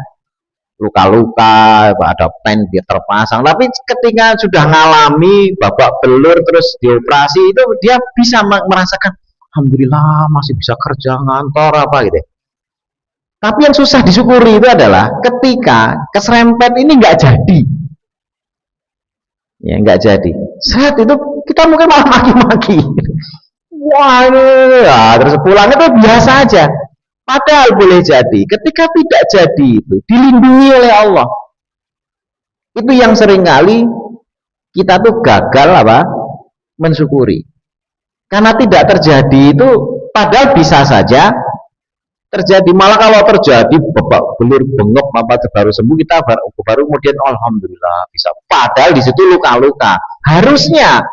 luka-luka, ada pen dia terpasang, tapi ketika sudah ngalami babak belur terus dioperasi itu dia bisa merasakan alhamdulillah masih bisa kerja ngantor apa gitu. Tapi yang susah disyukuri itu adalah ketika keserempet ini nggak jadi, ya nggak jadi. Saat itu kita mungkin malah maki-maki. Wah ini, ya, terus pulang itu biasa aja. Padahal boleh jadi ketika tidak jadi itu dilindungi oleh Allah. Itu yang seringkali kita tuh gagal apa? Mensyukuri. Karena tidak terjadi itu padahal bisa saja terjadi, malah kalau terjadi babak belur bengok apa baru sembuh kita baru kemudian alhamdulillah bisa, padahal di situ luka-luka. Harusnya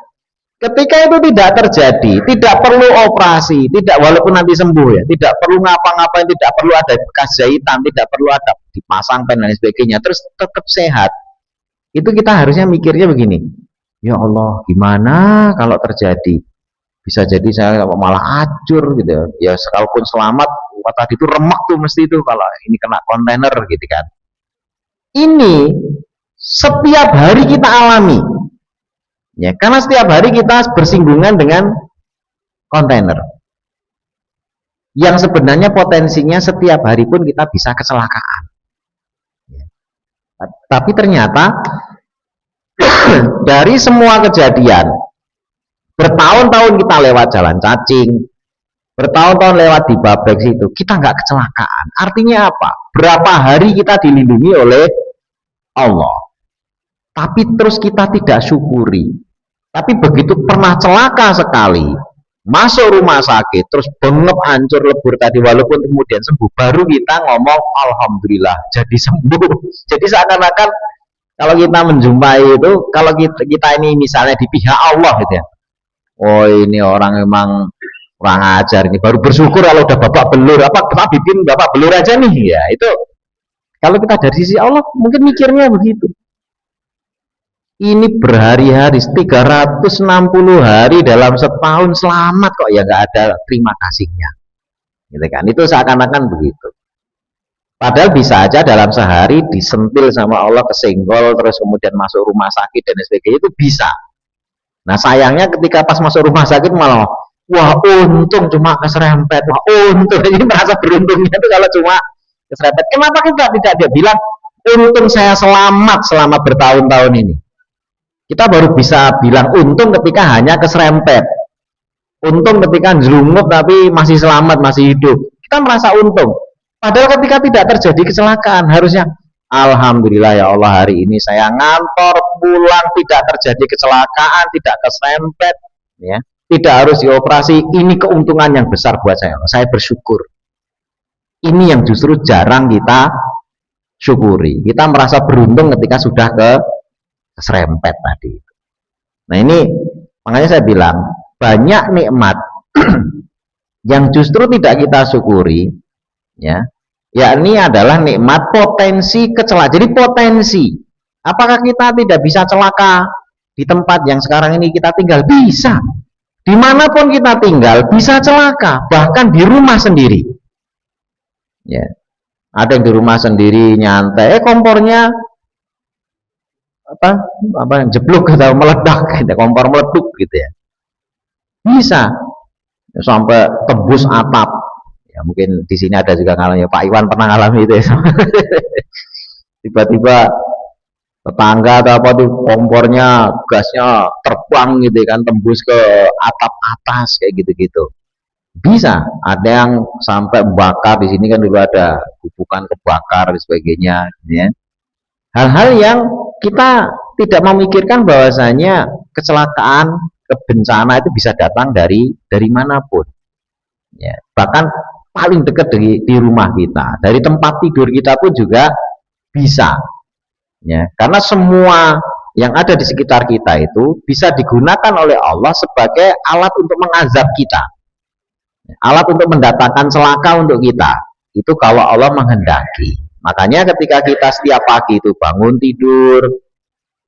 ketika itu tidak terjadi, tidak perlu operasi, tidak walaupun nanti sembuh ya, tidak perlu ngapa-ngapain, tidak perlu ada bekas jahitan, tidak perlu ada dipasang pen dan sebagainya, terus tetap sehat. Itu kita harusnya mikirnya begini, ya Allah gimana kalau terjadi, bisa jadi saya malah acur gitu ya, sekalipun selamat tadi itu remek tuh mesti itu kalau ini kena kontainer gitu kan. Ini setiap hari kita alami ya, karena setiap hari kita bersinggungan dengan kontainer yang sebenarnya potensinya setiap hari pun kita bisa kecelakaan ya. Tapi ternyata dari semua kejadian, bertahun-tahun kita lewat jalan cacing, bertahun-tahun lewat di Babek situ, kita nggak kecelakaan. Artinya apa? Berapa hari kita dilindungi oleh Allah, tapi terus kita tidak syukuri. Tapi begitu pernah celaka sekali, masuk rumah sakit, terus bengep hancur lebur tadi, walaupun kemudian sembuh, baru kita ngomong alhamdulillah jadi sembuh. Jadi seakan-akan kalau kita menjumpai itu, kalau kita ini misalnya di pihak Allah gitu ya, oh ini orang memang kurang ajar ini, baru bersyukur kalau udah babak belur, apa kita bikin babak belur aja nih ya. Itu kalau kita dari sisi Allah mungkin mikirnya begitu. Ini berhari-hari 360 hari dalam setahun selamat kok ya, nggak ada terima kasihnya gitu kan. Itu seakan-akan begitu, padahal bisa aja dalam sehari disentil sama Allah, kesenggol, terus kemudian masuk rumah sakit dan sebagainya, itu bisa. Nah sayangnya ketika pas masuk rumah sakit malah wah untung cuma keserempet, wah untung, ini merasa beruntungnya itu kalau cuma keserempet. Kenapa kita tidak dia bilang untung saya selamat selama bertahun-tahun ini? Kita baru bisa bilang untung ketika hanya keserempet, untung ketika jelungup tapi masih selamat, masih hidup, kita merasa untung. Padahal ketika tidak terjadi kecelakaan, harusnya alhamdulillah ya Allah hari ini saya ngantor pulang tidak terjadi kecelakaan, tidak keserempet ya, tidak harus dioperasi. Ini keuntungan yang besar buat saya bersyukur. Ini yang justru jarang kita syukuri. Kita merasa beruntung ketika sudah keserempet tadi. Nah ini makanya saya bilang banyak nikmat yang justru tidak kita syukuri, ya, yakni adalah nikmat potensi kecelakaan. Jadi potensi, apakah kita tidak bisa celaka di tempat yang sekarang ini kita tinggal? Bisa. Dimanapun kita tinggal bisa celaka, bahkan di rumah sendiri. Ya, ada yang di rumah sendiri nyantai, kompornya apa yang jeblok atau meledak, gitu, kompor meleduk gitu ya. Bisa sampai tembus atap. Ya mungkin di sini ada juga ngalami, Pak Iwan pernah ngalami itu ya. Tiba-tiba tetangga atau apa tuh kompornya gasnya terbang gitu kan, tembus ke atap atas kayak gitu-gitu. Bisa ada yang sampai bakar. Di sini kan juga ada gubukan kebakar dan sebagainya, ya. Hal-hal yang kita tidak memikirkan bahwasanya kecelakaan, bencana itu bisa datang dari manapun, ya. Bahkan paling dekat di rumah kita, dari tempat tidur kita pun juga bisa, ya. Karena semua yang ada di sekitar kita itu bisa digunakan oleh Allah sebagai alat untuk mengazab kita, alat untuk mendatangkan celaka untuk kita. Itu kalau Allah menghendaki. Makanya ketika kita setiap pagi itu bangun tidur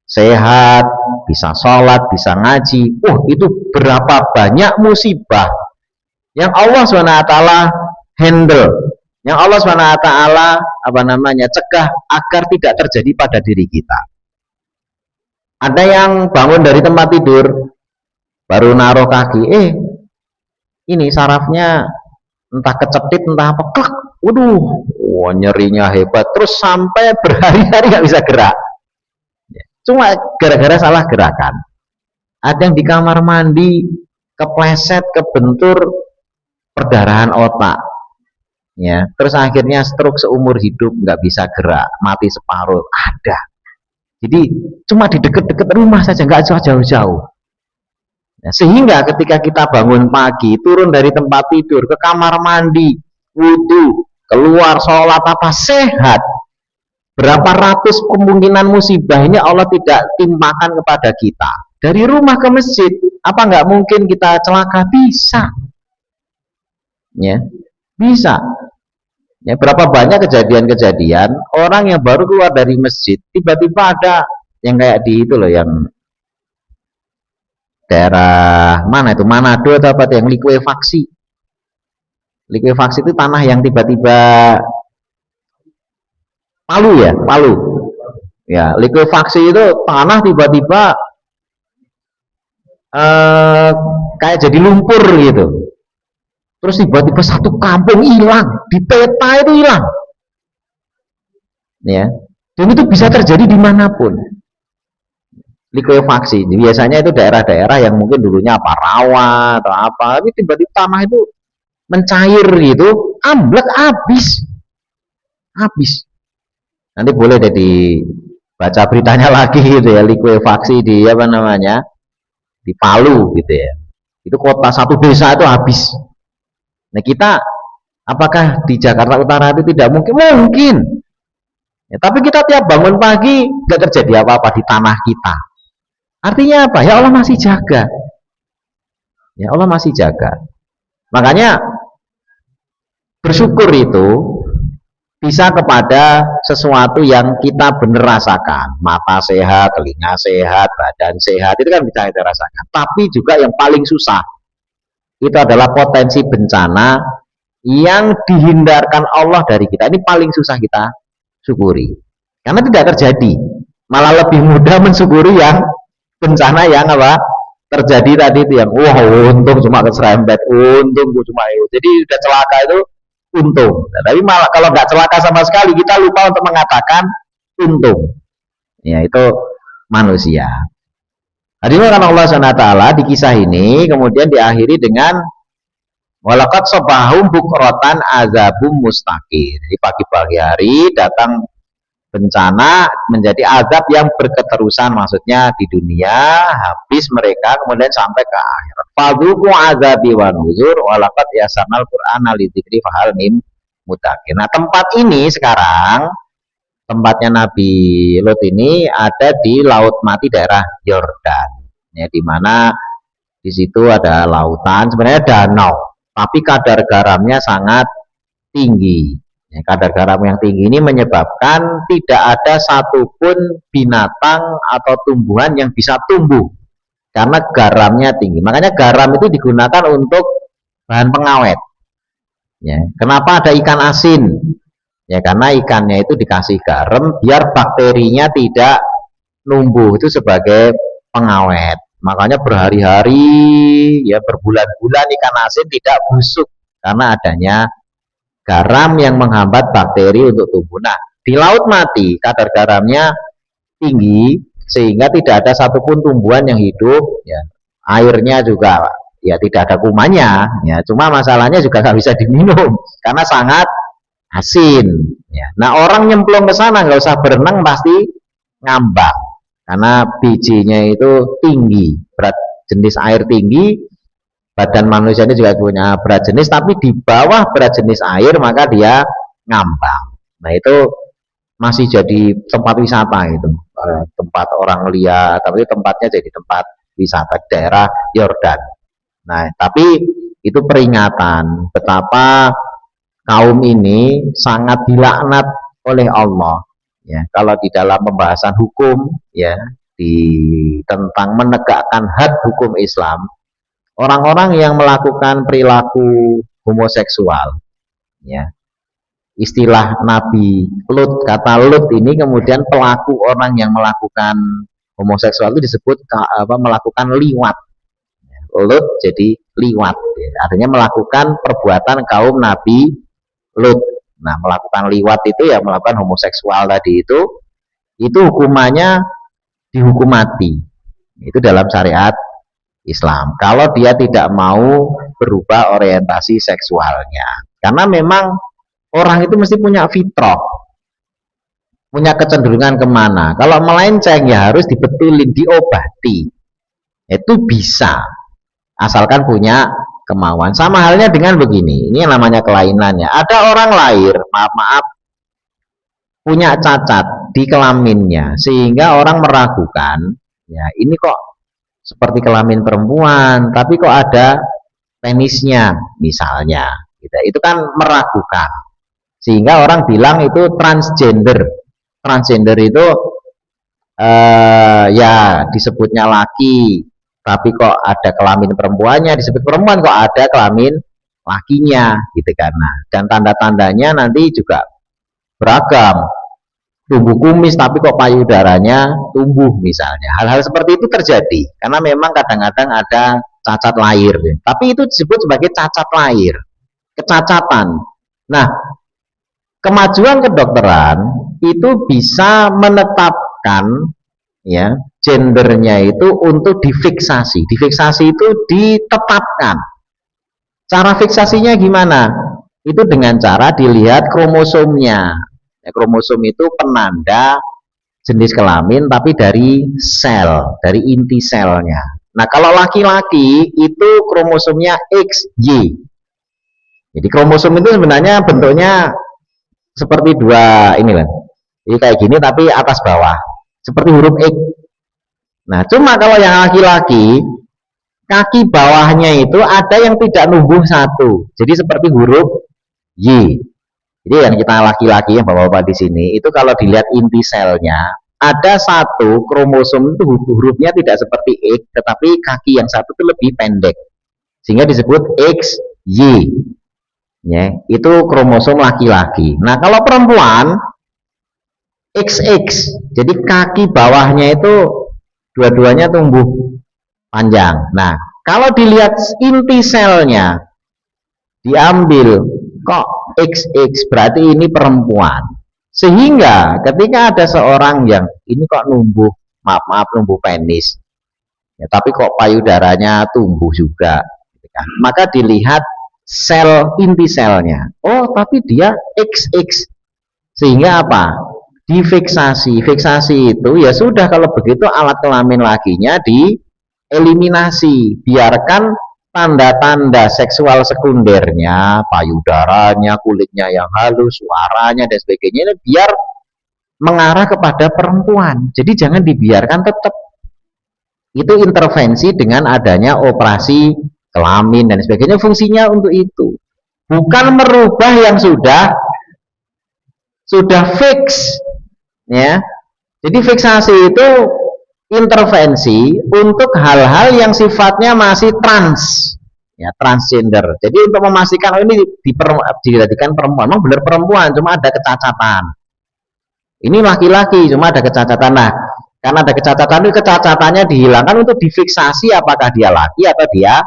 sehat, bisa sholat, bisa ngaji, itu berapa banyak musibah yang Allah SWT handle, yang Allah SWT cegah agar tidak terjadi pada diri kita. Ada yang bangun dari tempat tidur baru naruh kaki, ini sarafnya entah kecepit entah apa, klak, nyerinya hebat, terus sampai berhari-hari nggak bisa gerak, cuma gara-gara salah gerakan. Ada yang di kamar mandi kepleset, kebentur perdarahan otak, ya, terus akhirnya stroke seumur hidup, nggak bisa gerak, mati separuh. Ada. Jadi cuma di dekat-dekat rumah saja, nggak jauh-jauh. Nah, sehingga ketika kita bangun pagi, turun dari tempat tidur ke kamar mandi, wudhu, keluar sholat apa, sehat, berapa ratus kemungkinan musibah ini Allah tidak timpakan kepada kita. Dari rumah ke masjid, apa nggak mungkin kita celaka? Bisa, ya, bisa. Ya, berapa banyak kejadian-kejadian orang yang baru keluar dari masjid, tiba-tiba ada yang kayak di itu loh, yang daerah mana itu, Manado atau apa, yang likuifaksi. Likuifaksi itu tanah yang tiba-tiba Palu ya, Palu. Ya, likuifaksi itu tanah tiba-tiba kayak jadi lumpur gitu. Terus tiba-tiba satu kampung hilang, di peta itu hilang. Ya. Dan itu bisa terjadi dimanapun. Likuifaksi biasanya itu daerah-daerah yang mungkin dulunya apa, rawa atau apa, tapi tiba-tiba tanah itu mencair gitu, amblek, habis. Nanti boleh deh dibaca beritanya lagi gitu ya, likuifaksi di di Palu gitu ya. Itu kota, satu desa itu habis. Nah kita, apakah di Jakarta Utara itu tidak mungkin? Mungkin. Ya, tapi kita tiap bangun pagi nggak terjadi apa-apa di tanah kita. Artinya apa? Ya Allah masih jaga. Ya Allah masih jaga. Makanya bersyukur itu bisa kepada sesuatu yang kita benar rasakan. Mata sehat, telinga sehat, badan sehat, itu kan bisa kita rasakan. Tapi juga yang paling susah itu adalah potensi bencana yang dihindarkan Allah dari kita. Ini paling susah kita syukuri. Karena tidak terjadi. Malah lebih mudah mensyukuri yang bencana yang terjadi tadi itu, yang untung cuma keserempet, untung cuma itu. Jadi udah celaka itu untung. Nah, tapi malah kalau nggak celaka sama sekali, kita lupa untuk mengatakan untung. Ya itu manusia. Hadirin kan Allah SWT di kisah ini kemudian diakhiri dengan walaqad sabahum bukratan azabum mustaqir. Di pagi-pagi hari datang bencana menjadi azab yang berketerusan, maksudnya di dunia habis mereka kemudian sampai ke akhirat. Fadzuqu azabi wa nuzur walaqad yasanal qur'ana lidzikri fahal mim muttaqin. Nah, tempat ini sekarang tempatnya Nabi Lut ini ada di Laut Mati daerah Yordan, ya, di mana di situ ada lautan, sebenarnya danau, tapi kadar garamnya sangat tinggi. Ya, kadar garam yang tinggi ini menyebabkan tidak ada satupun binatang atau tumbuhan yang bisa tumbuh karena garamnya tinggi. Makanya garam itu digunakan untuk bahan pengawet. Ya, kenapa ada ikan asin? Ya karena ikannya itu dikasih garam biar bakterinya tidak numbuh, itu sebagai pengawet. Makanya berhari-hari, ya berbulan-bulan ikan asin tidak busuk karena adanya garam yang menghambat bakteri untuk tumbuh. Nah, di Laut Mati kadar garamnya tinggi sehingga tidak ada satupun tumbuhan yang hidup, ya. Airnya juga ya tidak ada kumannya, ya. Cuma masalahnya juga nggak bisa diminum karena sangat asin, ya. Nah, orang nyemplung ke sana nggak usah berenang pasti ngambang karena bijinya itu tinggi, berat jenis air tinggi. Badan manusia ini juga punya berat jenis, tapi di bawah berat jenis air maka dia ngambang. Nah, itu masih jadi tempat wisata itu, tempat orang lihat, tapi tempatnya jadi tempat wisata daerah Yordan. Nah, tapi itu peringatan betapa kaum ini sangat dilaknat oleh Allah. Ya, kalau di dalam pembahasan hukum, ya, di tentang menegakkan had hukum Islam, orang-orang yang melakukan perilaku homoseksual, ya, istilah Nabi Lut, kata Lut ini kemudian pelaku orang yang melakukan homoseksual itu disebut melakukan liwat. Lut jadi liwat, ya, artinya melakukan perbuatan kaum Nabi Lut. Nah, melakukan liwat itu ya melakukan homoseksual tadi itu hukumannya dihukum mati. Itu dalam syariat Islam. Kalau dia tidak mau berubah orientasi seksualnya. Karena memang orang itu mesti punya fitrah, punya kecenderungan kemana. Kalau melenceng ya harus dibetulin, diobati. Itu bisa, asalkan punya kemauan. Sama halnya dengan begini, ini yang namanya kelainannya. Ada orang lahir, maaf, punya cacat di kelaminnya, sehingga orang meragukan, ya ini kok seperti kelamin perempuan, tapi kok ada penisnya, misalnya. Gitu. Itu kan meragukan, sehingga orang bilang itu transgender. Transgender itu ya disebutnya laki, tapi kok ada kelamin perempuannya, disebut perempuan kok ada kelamin lakinya, gitu kan. Nah, dan tanda-tandanya nanti juga beragam, tumbuh kumis tapi kok payudaranya tumbuh misalnya. Hal-hal seperti itu terjadi karena memang kadang-kadang ada cacat lahir, tapi itu disebut sebagai cacat lahir, kecacatan. Nah, kemajuan kedokteran itu bisa menetapkan, ya, gendernya itu untuk difiksasi. Difiksasi itu ditetapkan. Cara fiksasinya gimana? Itu dengan cara dilihat kromosomnya. Ya, kromosom itu penanda jenis kelamin tapi dari sel, dari inti selnya. Nah, kalau laki-laki itu kromosomnya XY. Jadi kromosom itu sebenarnya bentuknya seperti dua ini lah. Jadi kayak gini tapi atas bawah, seperti huruf X. Nah, cuma kalau yang laki-laki, kaki bawahnya itu ada yang tidak numbuh satu. Jadi seperti huruf Y. Jadi yang kita laki-laki yang bapak-bapak di sini itu kalau dilihat inti selnya ada satu kromosom itu hurufnya tidak seperti X, tetapi kaki yang satu itu lebih pendek, sehingga disebut XY. Ya, itu kromosom laki-laki. Nah, kalau perempuan XX, jadi kaki bawahnya itu dua-duanya tumbuh panjang. Nah, kalau dilihat inti selnya diambil kok XX, berarti ini perempuan. Sehingga ketika ada seorang yang ini kok numbuh, maaf numbuh penis, ya, tapi kok payudaranya tumbuh juga, gitu kan, maka dilihat sel inti selnya. Oh, tapi dia XX. Sehingga apa? Difiksasi. Fiksasi itu ya sudah, kalau begitu alat kelamin lakinya dieliminasi. Biarkan tanda-tanda seksual sekundernya, payudaranya, kulitnya yang halus, suaranya dan sebagainya ini biar mengarah kepada perempuan. Jadi jangan dibiarkan, tetap itu intervensi dengan adanya operasi kelamin dan sebagainya, fungsinya untuk itu, bukan merubah yang sudah fix, ya. Jadi fiksasi itu intervensi untuk hal-hal yang sifatnya masih trans, ya, transgender. Jadi untuk memastikan ini dijadikan perempuan, memang benar perempuan, cuma ada kecacatan. Ini laki-laki, cuma ada kecacatan. Nah, karena ada kecacatan, itu kecacatannya dihilangkan untuk difiksasi apakah dia laki atau dia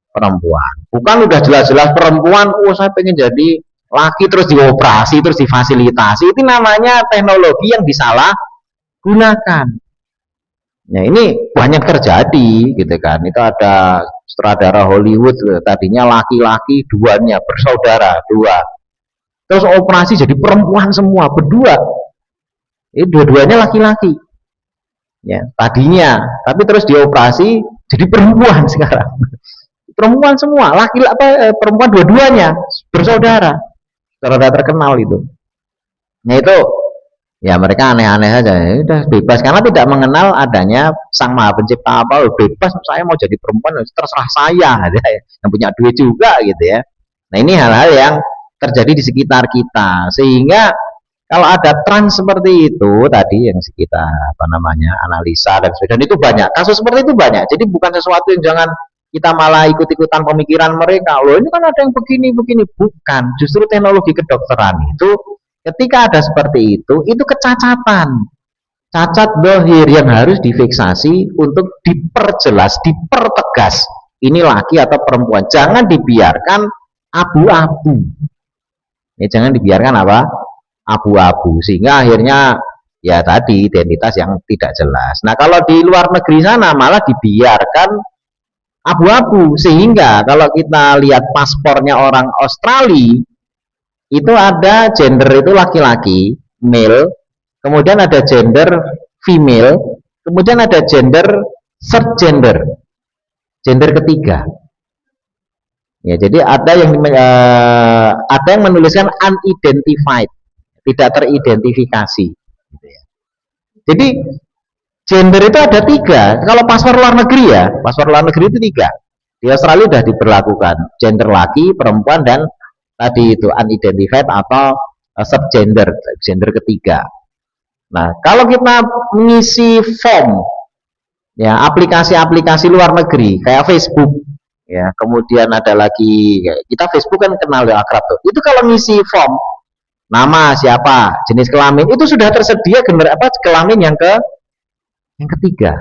perempuan. Bukan udah jelas-jelas perempuan, oh saya pengen jadi laki terus dioperasi, terus difasilitasi. Itu namanya teknologi yang disalahgunakan. Ya, ini banyak terjadi gitu kan. Itu ada sutradara Hollywood, tadinya laki-laki, duanya bersaudara, dua. Terus operasi jadi perempuan semua, berdua. Ini dua-duanya laki-laki. Ya, tadinya, tapi terus dioperasi jadi perempuan sekarang. Perempuan semua, perempuan dua-duanya bersaudara. Saudara terkenal itu. Nah, itu ya mereka aneh-aneh saja, ya, udah bebas karena tidak mengenal adanya sang maha pencipta apa, bebas saya mau jadi perempuan terserah saya, yang punya duit juga gitu ya. Nah, ini hal-hal yang terjadi di sekitar kita, sehingga kalau ada trans seperti itu tadi yang kita analisa dan sebagainya, itu banyak kasus seperti itu banyak. Jadi bukan sesuatu yang jangan kita malah ikut-ikutan pemikiran mereka, loh ini kan ada yang begini-begini, bukan. Justru teknologi kedokteran itu ketika ada seperti itu kecacatan, cacat dohir yang harus difiksasi untuk diperjelas, dipertegas ini laki atau perempuan. Jangan dibiarkan abu-abu, ya, jangan dibiarkan apa, abu-abu, sehingga akhirnya ya tadi identitas yang tidak jelas. Nah, kalau di luar negeri sana malah dibiarkan abu-abu, sehingga kalau kita lihat paspornya orang Australia itu ada gender itu laki-laki, male, kemudian ada gender female, kemudian ada gender third gender, gender ketiga. Ya, jadi ada yang menuliskan unidentified, tidak teridentifikasi. Gitu ya. Jadi gender itu ada tiga. Kalau paspor luar negeri ya, paspor luar negeri itu tiga. Di Australia sudah diberlakukan gender laki, perempuan, dan tadi itu unidentified atau subgender, gender ketiga. Nah, kalau kita mengisi form, ya, aplikasi-aplikasi luar negeri kayak Facebook, ya, kemudian ada lagi kita Facebook kan kenal ya, akrab tuh. Itu kalau ngisi form nama siapa, jenis kelamin, itu sudah tersedia kelamin yang ketiga.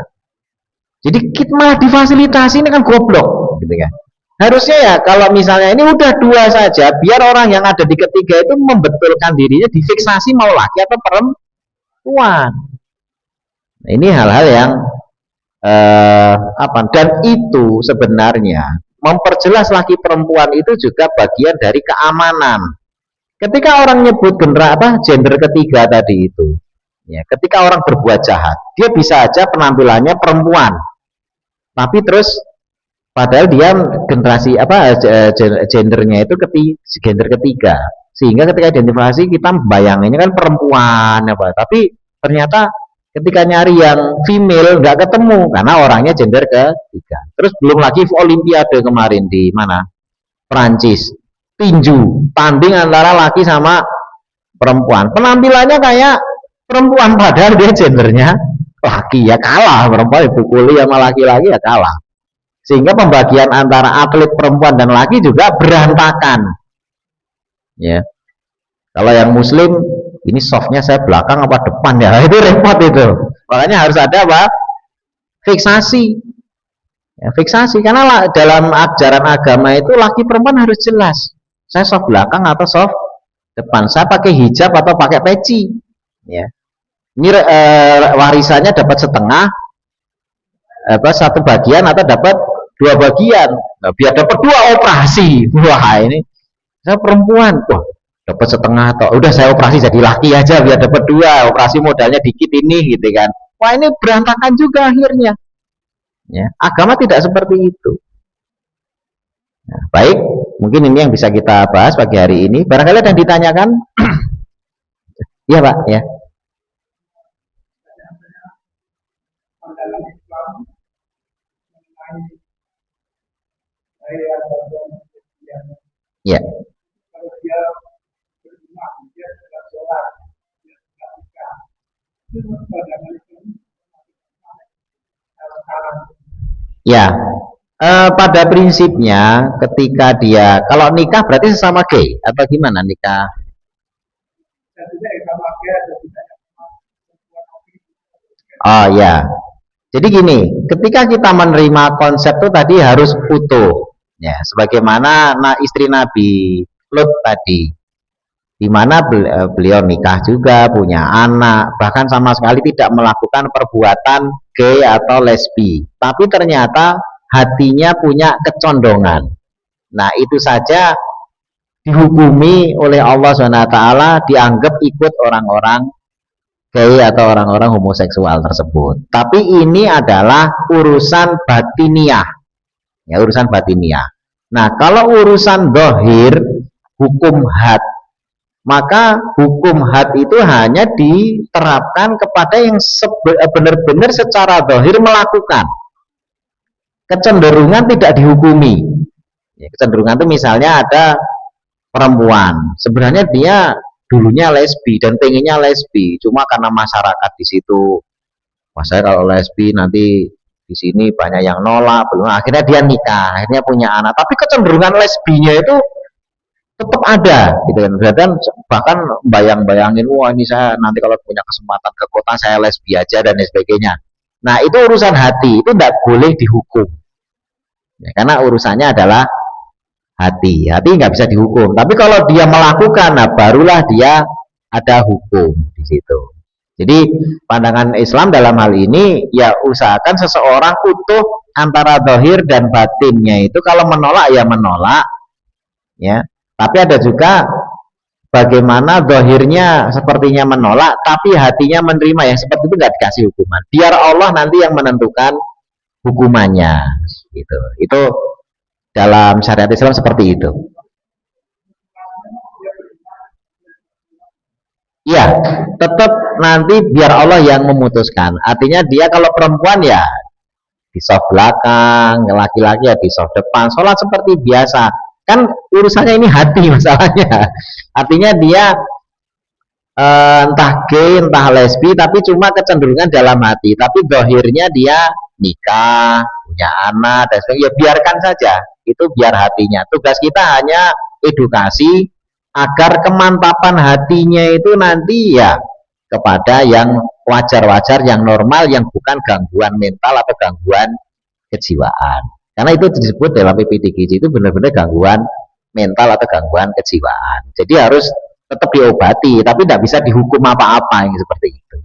Jadi kita malah difasilitasi, ini kan goblok, gitu kan. Harusnya ya kalau misalnya ini udah dua saja, biar orang yang ada di ketiga itu membetulkan dirinya, difiksasi mau laki atau perempuan. Nah, ini hal-hal yang dan itu sebenarnya memperjelas laki perempuan itu juga bagian dari keamanan. Ketika orang nyebut gender ketiga tadi itu, ya, ketika orang berbuat jahat, dia bisa aja penampilannya perempuan, tapi terus padahal dia gendernya itu gender ketiga, sehingga ketika identifikasi kita bayanginnya kan perempuan tapi ternyata ketika nyari yang female nggak ketemu karena orangnya gender ketiga. Terus belum lagi Olimpiade kemarin di mana, Prancis, tinju, tanding antara laki sama perempuan, penampilannya kayak perempuan padahal dia gendernya laki, ya kalah, perempuan dipukuli sama laki-laki ya kalah, sehingga pembagian antara atlet perempuan dan laki juga berantakan. Ya, kalau yang muslim ini softnya saya belakang apa depan ya, itu repot itu. Makanya harus ada apa, fiksasi, ya, fiksasi, karena dalam ajaran agama itu laki perempuan harus jelas, saya soft belakang atau soft depan, saya pakai hijab atau pakai peci, ya. Ini warisannya dapat setengah, satu bagian atau dapat dua bagian. Nah, biar dapat dua operasi, wah ini saya perempuan, dapat setengah, atau udah saya operasi jadi laki aja biar dapat dua, operasi modalnya dikit ini, gitu kan. Wah, ini berantakan juga akhirnya, ya. Agama tidak seperti itu. Nah, baik, mungkin ini yang bisa kita bahas pagi hari ini. Barangkali ada yang ditanyakan. Ya Pak, ya. Ya. Ya, pada prinsipnya ketika dia kalau nikah berarti sesama gay atau gimana nikah? Oh ya, jadi gini, ketika kita menerima konsep itu tadi harus utuh, ya, sebagaimana istri Nabi Lut tadi, di mana beliau nikah juga, punya anak, bahkan sama sekali tidak melakukan perbuatan gay atau lesbi, tapi ternyata hatinya punya kecondongan. Nah, itu saja dihukumi oleh Allah SWT, dianggap ikut orang-orang gay atau orang-orang homoseksual tersebut. Tapi ini adalah urusan batiniah, ya, urusan batiniah. Nah, kalau urusan dohir, hukum had, maka hukum had itu hanya diterapkan kepada yang benar-benar secara dohir melakukan. Kecenderungan tidak dihukumi. Ya, kecenderungan itu misalnya ada perempuan, sebenarnya dia dulunya lesbi dan pengennya lesbi, cuma karena masyarakat di situ, wah saya kalau lesbi nanti di sini banyak yang nolak, belum akhirnya dia nikah, akhirnya punya anak, tapi kecenderungan lesbinya itu tetap ada, gitu kan. Dan bahkan bayang-bayangin, wah ini saya nanti kalau punya kesempatan ke kota saya lesbi aja dan sebagainya. Nah itu urusan hati, itu tidak boleh dihukum, ya, karena urusannya adalah hati nggak bisa dihukum. Tapi kalau dia melakukan, nah barulah dia ada hukum di situ. Jadi pandangan Islam dalam hal ini ya usahakan seseorang utuh antara dohir dan batinnya itu. Kalau menolak ya menolak, ya. Tapi ada juga bagaimana dohirnya sepertinya menolak, tapi hatinya menerima, ya seperti itu nggak dikasih hukuman. Biar Allah nanti yang menentukan hukumannya, gitu. Itu dalam syariat Islam seperti itu. Iya, tetap nanti biar Allah yang memutuskan. Artinya dia kalau perempuan ya di soft belakang, laki-laki ya di soft depan. Sholat seperti biasa. Kan urusannya ini hati masalahnya. Artinya dia entah gay, entah lesbi, tapi cuma kecenderungan dalam hati. Tapi dohirnya dia nikah, punya anak, dan sebagainya. Ya biarkan saja. Itu biar hatinya. Tugas kita hanya edukasi agar kemantapan hatinya itu nanti ya kepada yang wajar-wajar, yang normal, yang bukan gangguan mental atau gangguan kejiwaan. Karena itu disebut dalam PPDGJ itu benar-benar gangguan mental atau gangguan kejiwaan. Jadi harus tetap diobati, tapi tidak bisa dihukum apa-apa yang seperti itu.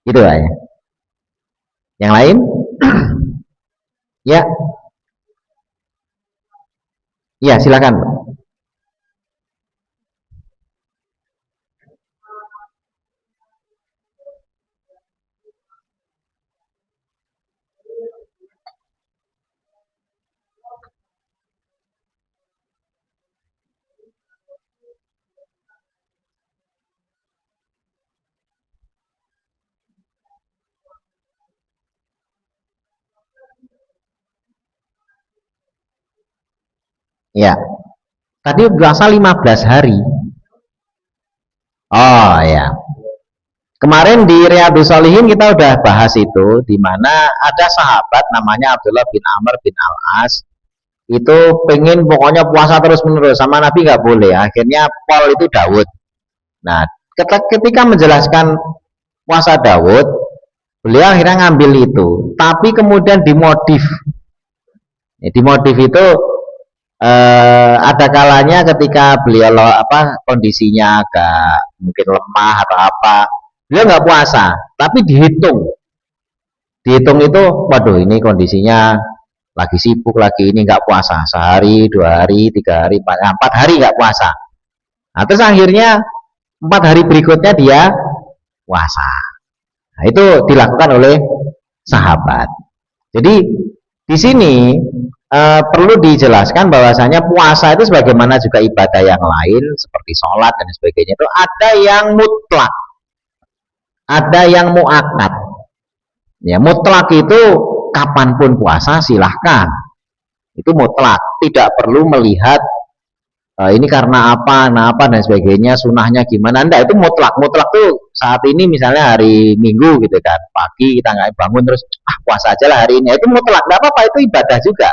Gitu lah ya. Yang lain? Ya. Ya, silakan. Ya. Tadi berasa 15 hari. Oh ya. Kemarin di Riyadhus Shalihin kita udah bahas itu, di mana ada sahabat namanya Abdullah bin Amr bin Al-As, itu pengen pokoknya puasa terus menerus, sama Nabi nggak boleh. Akhirnya Pol itu Daud. Nah, ketika menjelaskan puasa Daud, beliau akhirnya ngambil itu, tapi kemudian dimodif. Dimodif itu ada kalanya ketika beliau kondisinya agak mungkin lemah atau apa, beliau nggak puasa, tapi dihitung itu, waduh ini kondisinya lagi sibuk, lagi ini nggak puasa, sehari, 2 hari, 3 hari, 4 hari nggak puasa. Nah, terus akhirnya 4 hari berikutnya dia puasa. Nah, itu dilakukan oleh sahabat. Jadi di sini perlu dijelaskan bahwasanya puasa itu sebagaimana juga ibadah yang lain seperti sholat dan sebagainya, itu ada yang mutlak, ada yang muakkad. Ya, mutlak itu kapanpun puasa silahkan, itu mutlak, tidak perlu melihat ini karena apa, nah apa dan sebagainya, sunahnya gimana, enggak, itu mutlak. Mutlak tuh saat ini misalnya hari Minggu gitu kan, pagi kita nggak bangun terus puasa aja lah hari ini, itu mutlak, nggak apa-apa, itu ibadah juga.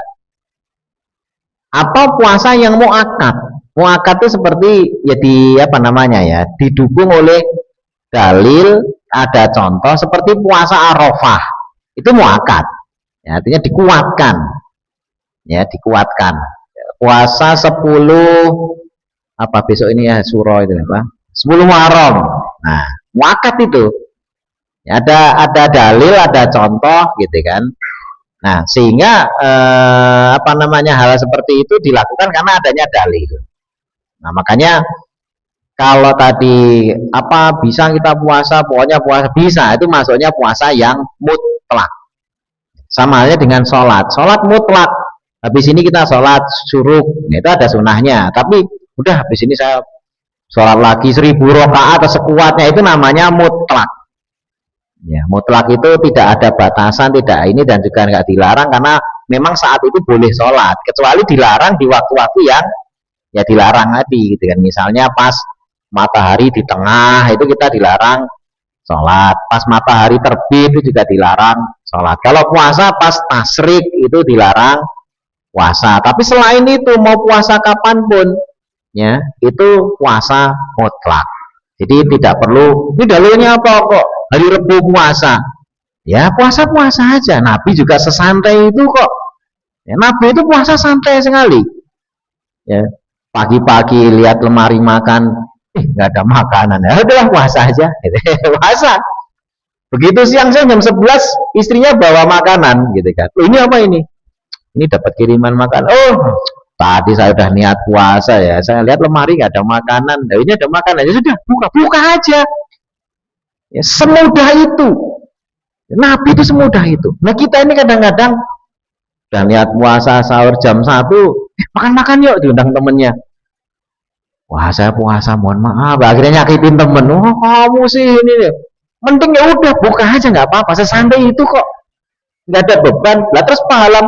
Atau puasa yang muakkad. Muakkad itu seperti ya di apa namanya ya, didukung oleh dalil, ada contoh seperti puasa Arafah, itu muakkad, ya, artinya dikuatkan, ya dikuatkan. Puasa 10 apa besok ini ya, suro itu apa, 10 Muharram, nah muakkad itu ya, ada dalil, ada contoh gitu kan. Nah sehingga apa namanya, hal seperti itu dilakukan karena adanya dalil. Nah makanya kalau tadi apa bisa kita puasa, pokoknya puasa bisa, itu masuknya puasa yang mutlak. Sama halnya dengan sholat, sholat mutlak. Habis ini kita sholat suruh, itu ada sunahnya. Tapi udah habis ini saya sholat lagi 1000 rakaat atau sekuatnya, itu namanya mutlak. Ya, mutlak itu tidak ada batasan, tidak ini, dan juga nggak dilarang karena memang saat itu boleh sholat, kecuali dilarang di waktu-waktu yang ya dilarang tadi, gitu kan. Misalnya pas matahari di tengah itu kita dilarang sholat, pas matahari terbit itu juga dilarang sholat. Kalau puasa pas tasrik itu dilarang puasa. Tapi selain itu mau puasa kapanpun, ya itu puasa mutlak. Jadi tidak perlu ini dalilnya apa kok hari Rebu puasa. Ya puasa-puasa aja. Nabi juga sesantai itu kok. Ya, Nabi itu puasa santai sekali. Ya, pagi-pagi lihat lemari makan, nggak ada makanan, ya udahlah puasa aja. Puasa. Begitu siang-siang jam 11 istrinya bawa makanan gitu kan. Loh, ini apa ini? Ini dapat kiriman makan. Oh, tadi saya udah niat puasa ya, saya lihat lemari nggak ada makanan, nah, ini ada makanan, ya sudah buka aja. Ya, semudah itu. Nabi itu semudah itu. Nah kita ini kadang-kadang udah niat puasa sahur jam 1, makan-makan yuk, diundang temennya. Wah saya puasa, mohon maaf, akhirnya nyakitin temen. Oh kamu sih ini, mending ya udah buka aja nggak apa-apa, sesantai itu kok, nggak ada beban. Lah terus pahala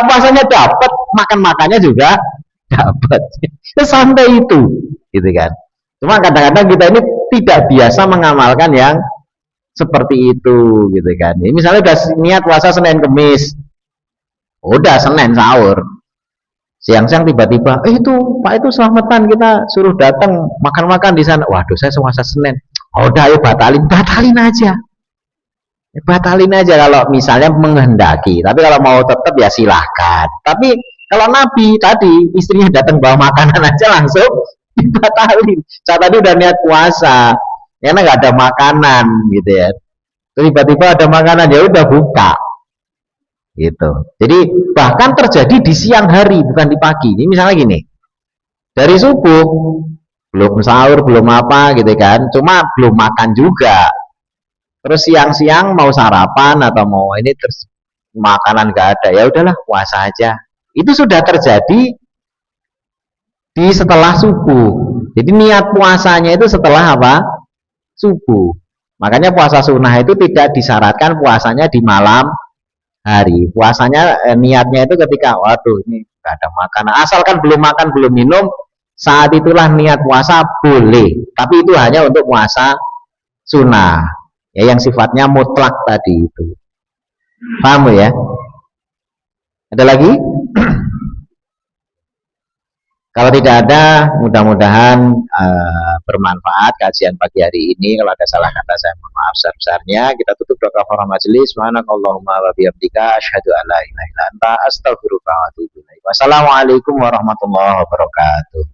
puasanya dapat, makannya juga dapat. Santai itu, gitu kan. Cuma kadang-kadang kita ini tidak biasa mengamalkan yang seperti itu, gitu kan. Ini misalnya udah niat puasa Senin Kemis, udah Senin sahur, siang-siang tiba-tiba, itu Pak itu selamatan kita suruh datang makan-makan di sana. Waduh saya puasa Senin. Oh, udah ayo batalin aja. Batalin aja kalau misalnya menghendaki, tapi kalau mau tetap ya silahkan. Tapi kalau Nabi tadi istrinya datang bawa makanan aja langsung dibatalin. Saya tadi udah niat puasa karena nggak ada makanan gitu ya, tiba-tiba ada makanan, ya udah buka gitu. Jadi bahkan terjadi di siang hari bukan di pagi. Ini misalnya gini, dari subuh belum sahur belum apa gitu kan, cuma belum makan juga. Terus siang-siang mau sarapan atau mau ini, terus makanan gak ada, ya udahlah puasa aja. Itu sudah terjadi di setelah subuh. Jadi niat puasanya itu setelah apa? Subuh. Makanya puasa sunnah itu tidak disyaratkan puasanya di malam hari. Puasanya niatnya itu ketika waduh ini gak ada makanan, asalkan belum makan belum minum, saat itulah niat puasa boleh. Tapi itu hanya untuk puasa sunnah. Ya yang sifatnya mutlak tadi itu. Paham ya? Ada lagi? Kalau tidak ada, mudah-mudahan bermanfaat kajian pagi hari ini. Kalau ada salah kata saya mohon maaf sebesar-besarnya. Kita tutup doa kafaratul majelis. Subhanakallahumma wa bihamdika asyhadu an la ilaha illa anta astaghfiruka wa atubu ilaik. Wassalamualaikum warahmatullahi wabarakatuh.